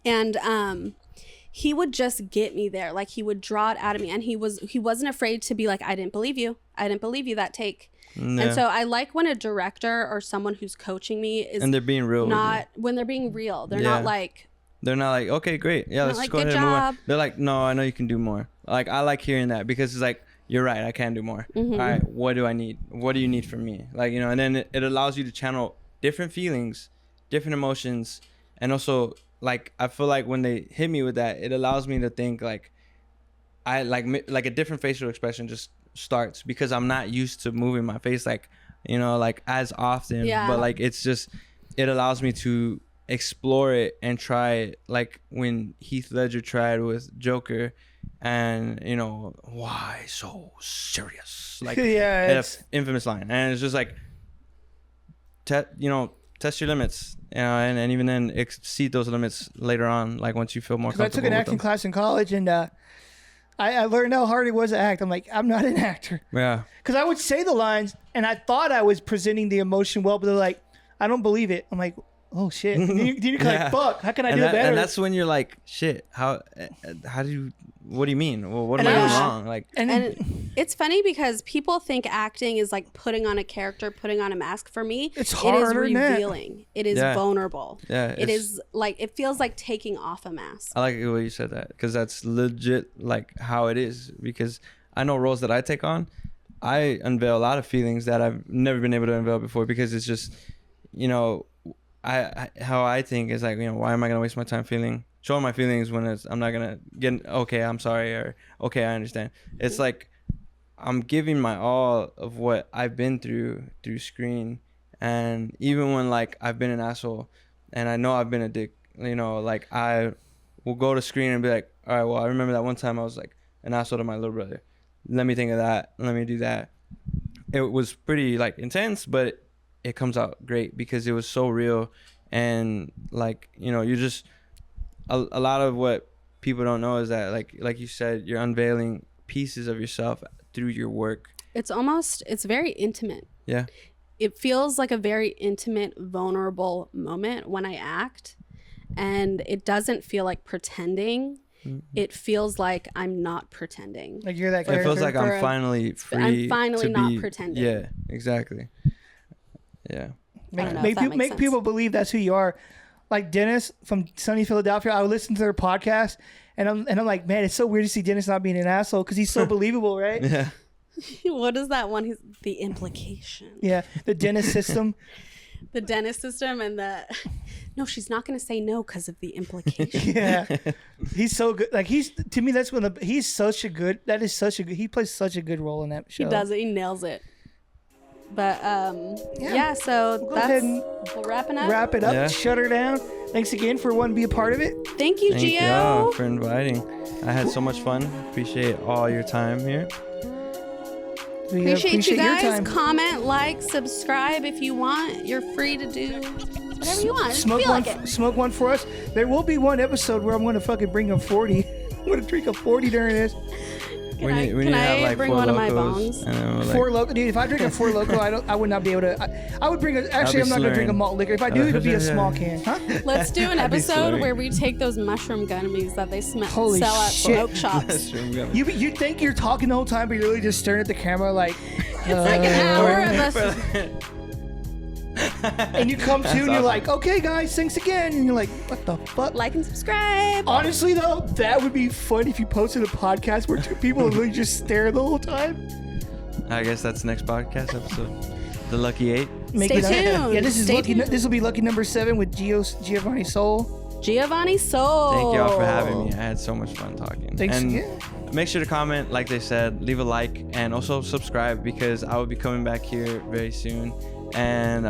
And he would just get me there. Like he would draw it out of me, and he wasn't afraid to be like, I didn't believe you that take. Yeah. And so I like when a director or someone who's coaching me is And they're being real with not when they're being real. They're not like, They're not like, okay, great. Yeah, let's like, go "Good ahead and move on." job. They're like, no, I know you can do more. Like, I like hearing that because it's like, you're right, I can do more. All right, what do I need? What do you need from me? Like, and then it allows you to channel different feelings, different emotions. And also, like, I feel like when they hit me with that, it allows me to think like, I like a different facial expression just starts because I'm not used to moving my face like as often. Yeah. But like, it's just, it allows me to explore it and try it, like when Heath Ledger tried with Joker, and why so serious, like Yeah, an it's- infamous line, and it's just like test your limits, and even then exceed those limits later on, like once you feel more Because I comfortable took an with acting them. class in college, and I learned how hard it was to act. I'm like, I'm not an actor. Yeah. Because I would say the lines, and I thought I was presenting the emotion well, but they're like, I don't believe it. I'm like, oh shit. Then you're Yeah. like, fuck, how can I and do it better? And that's when you're like, shit, how do you, what do you mean? Well, what am And I I- doing wrong? Like, And it's funny because people think acting is like putting on a character, putting on a mask. For me, It's it is harder than that. revealing. It is Yeah. vulnerable. Yeah, It it's- is like, it feels like taking off a mask. I like the way you said that because that's legit like how it is. Because I know roles that I take on, I unveil a lot of feelings that I've never been able to unveil before because it's just, you know, I how I think is like, you know, why am I gonna waste my time showing my feelings when I'm not gonna get okay, I'm sorry, or okay, I understand. It's like I'm giving my all of what I've been through screen, and even when like I've been an asshole and I know I've been a dick, you know, like I will go to screen and be like, all right, well, I remember that one time I was like an asshole to my little brother. Let me think of that. Let me do that. It was pretty like intense, but it comes out great because it was so real. And like, you know, you just a lot of what people don't know is that like you said, you're unveiling pieces of yourself through your work. It's very intimate. Yeah. It feels like a very intimate, vulnerable moment when I act, and it doesn't feel like pretending. It feels like I'm not pretending. like you're that It character. feels like I'm finally free. I'm finally to not be, pretending. Yeah, exactly. Yeah. I don't know if make that people, makes make sense. people believe that's who you are. Like Dennis from sunny Philadelphia, I would listen to their podcast, and I'm like, man, it's so weird to see Dennis not being an asshole because he's so believable, right? Yeah. What is that one? The implication. Yeah, the Dennis system. The dentist system and the no, she's not going to say no because of the implication. Yeah, he's so good. Like to me, that's when he's such a good. That is such a good. He plays such a good role in that show. He does it. He nails it. But Yeah. so We'll go ahead that's and we'll wrapping up. Wrap it up. Yeah. Shut her down. Thanks again for wanting to be a part of it. Thank you, Thank Gio. you for inviting. I had so much fun. Appreciate all your time here. We Appreciate you your guys. time. Comment, like, subscribe if you want. You're free to do whatever you want. Just Smoke feel one. like it. Smoke one for us. There will be one episode where I'm going to fucking bring a 40. I'm going to drink a 40 during this. We need to can have I like bring 4 one of my locos, bongs? and then we're, like, Four Loco, dude. If I drink a Four Loco, I would not be able to. I would bring a. Actually, be I'm not going to drink a slurring. malt liquor. If I do, it'll be a small can. Huh? Let's do an I'd be episode slurring. where we take those mushroom gummies that they Holy sell at shit. smoke shops. Mushroom gummy. You think you're talking the whole time, but you're really just staring at the camera like. It's like an hour of us. And you come to and you're like, okay, guys, thanks again. And you're like, what the fuck? Like and subscribe. Honestly, though, that would be fun if you posted a podcast where two people really just stare the whole time. I guess that's the next podcast episode. The Lucky 8. Make Stay it up. tuned. Yeah, this is Stay lucky. tuned. This will be lucky number 7 with Geovanni Soul. Geovanni Soul. Thank y'all for having me. I had so much fun talking. Thanks And again. make sure to comment, like they said, leave a like, and also subscribe because I will be coming back here very soon. And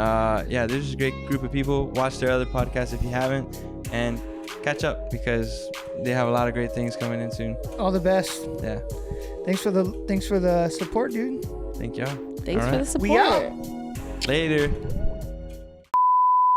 yeah, there's just a great group of people. Watch their other podcasts if you haven't, and catch up because they have a lot of great things coming in soon. All the best. Yeah. Thanks for the support, dude. Thank y'all. Thanks All for right. the support. We out. Later.